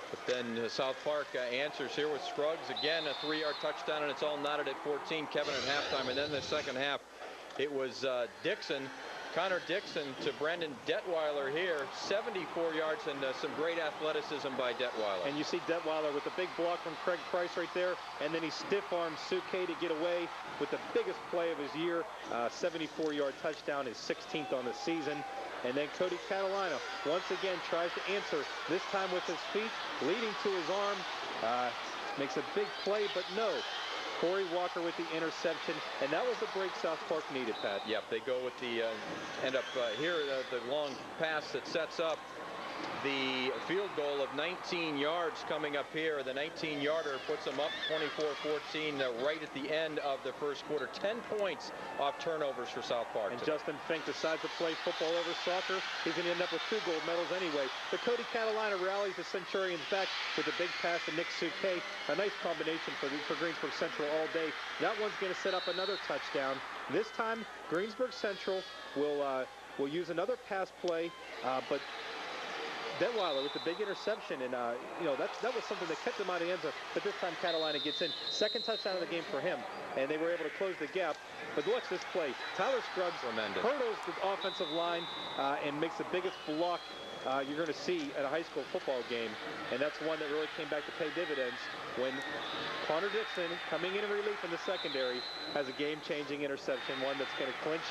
But then South Park answers here with Scruggs. Again, a 3-yard touchdown, and it's all knotted at 14. Kevin at halftime. And then the second half, it was Dixon Connor Dixon to Brendan Detweiler here. 74 yards and some great athleticism by Detweiler. And you see Detweiler with the big block from Craig Price right there, and then he stiff-armed Suke to get away with the biggest play of his year. 74-yard touchdown, his 16th on the season. And then Cody Catalina once again tries to answer, this time with his feet, leading to his arm. Makes a big play, but no. Corey Walker with the interception, and that was the break South Park needed, Pat. Yep, they go with the, end up here, the long pass that sets up the field goal of 19 yards coming up here. The 19-yarder puts them up 24-14 right at the end of the first quarter. 10 points off turnovers for South Park. And Justin Fink decides to play football over soccer. He's going to end up with 2 gold medals anyway. But Cody Catalina rallies the Centurions back with a big pass to Nick Suke. A nice combination for Greensburg Central all day. That one's going to set up another touchdown. This time, Greensburg Central will use another pass play, but Detweiler with the big interception, and you know, that was something that kept him out of the end zone. But this time Catalina gets in. Second touchdown of the game for him, and they were able to close the gap. But watch this play. Tyler Scruggs hurdles the offensive line and makes the biggest block you're going to see at a high school football game, and that's one that really came back to pay dividends when Connor Dixon, coming in relief in the secondary, has a game-changing interception, one that's going to clinch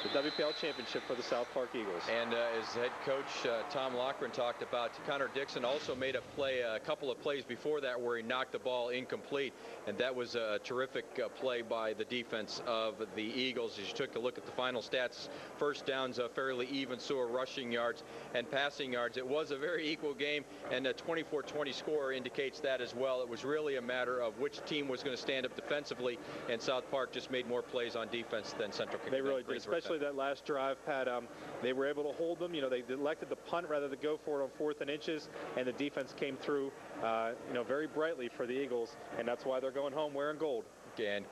the WPIAL Championship for the South Park Eagles. And as head coach Tom Loughran talked about, Connor Dixon also made a couple of plays before that where he knocked the ball incomplete, and that was a terrific play by the defense of the Eagles. As you took a look at the final stats, first downs fairly even, so are rushing yards and passing yards. It was a very equal game, and a 24-20 score indicates that as well. It was really a matter of which team was going to stand up defensively, and South Park just made more plays on defense than Central. They really did, especially that last drive, Pat. They were able to hold them. You know, they elected to punt rather than go for it on 4th and inches, and the defense came through, you know, very brightly for the Eagles, and that's why they're going home wearing gold. And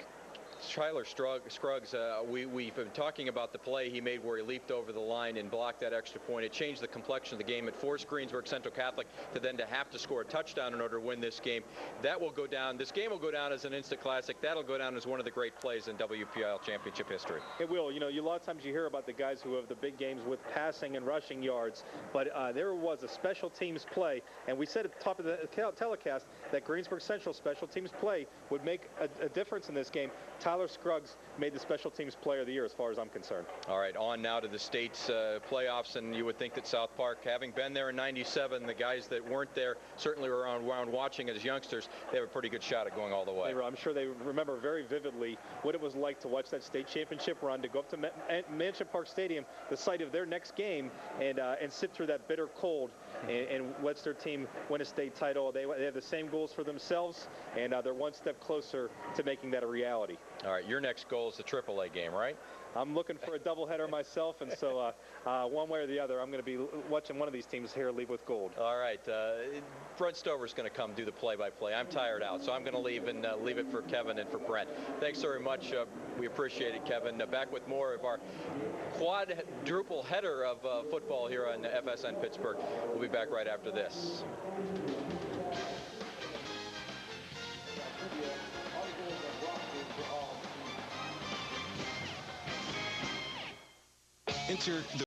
Tyler Scruggs, we've been talking about the play he made where he leaped over the line and blocked that extra point. It changed the complexion of the game. It forced Greensburg Central Catholic to have to score a touchdown in order to win this game. That will go down. This game will go down as an instant classic. That'll go down as one of the great plays in WPIAL Championship history. It will. You know, a lot of times you hear about the guys who have the big games with passing and rushing yards, but there was a special teams play, and we said at the top of the telecast that Greensburg Central special teams play would make a difference in this game. Tyler Scruggs made the special teams player of the year as far as I'm concerned. All right, on now to the state's playoffs, and you would think that South Park, having been there in '97, the guys that weren't there certainly were around watching as youngsters. They have a pretty good shot at going all the way. I'm sure they remember very vividly what it was like to watch that state championship run, to go up to Mansion Park Stadium, the site of their next game, and sit through that bitter cold and watch their team win a state title. They have the same goals for themselves, and they're one step closer to making that a reality. All right, your next goal is the AAA game, right? I'm looking for a doubleheader myself, and so one way or the other, I'm going to be watching one of these teams here leave with gold. All right, Brent Stover's going to come do the play-by-play. I'm tired out, so I'm going to leave it for Kevin and for Brent. Thanks very much. We appreciate it, Kevin. Back with more of our quadruple header of football here on FSN Pittsburgh. We'll be back right after this. Enter the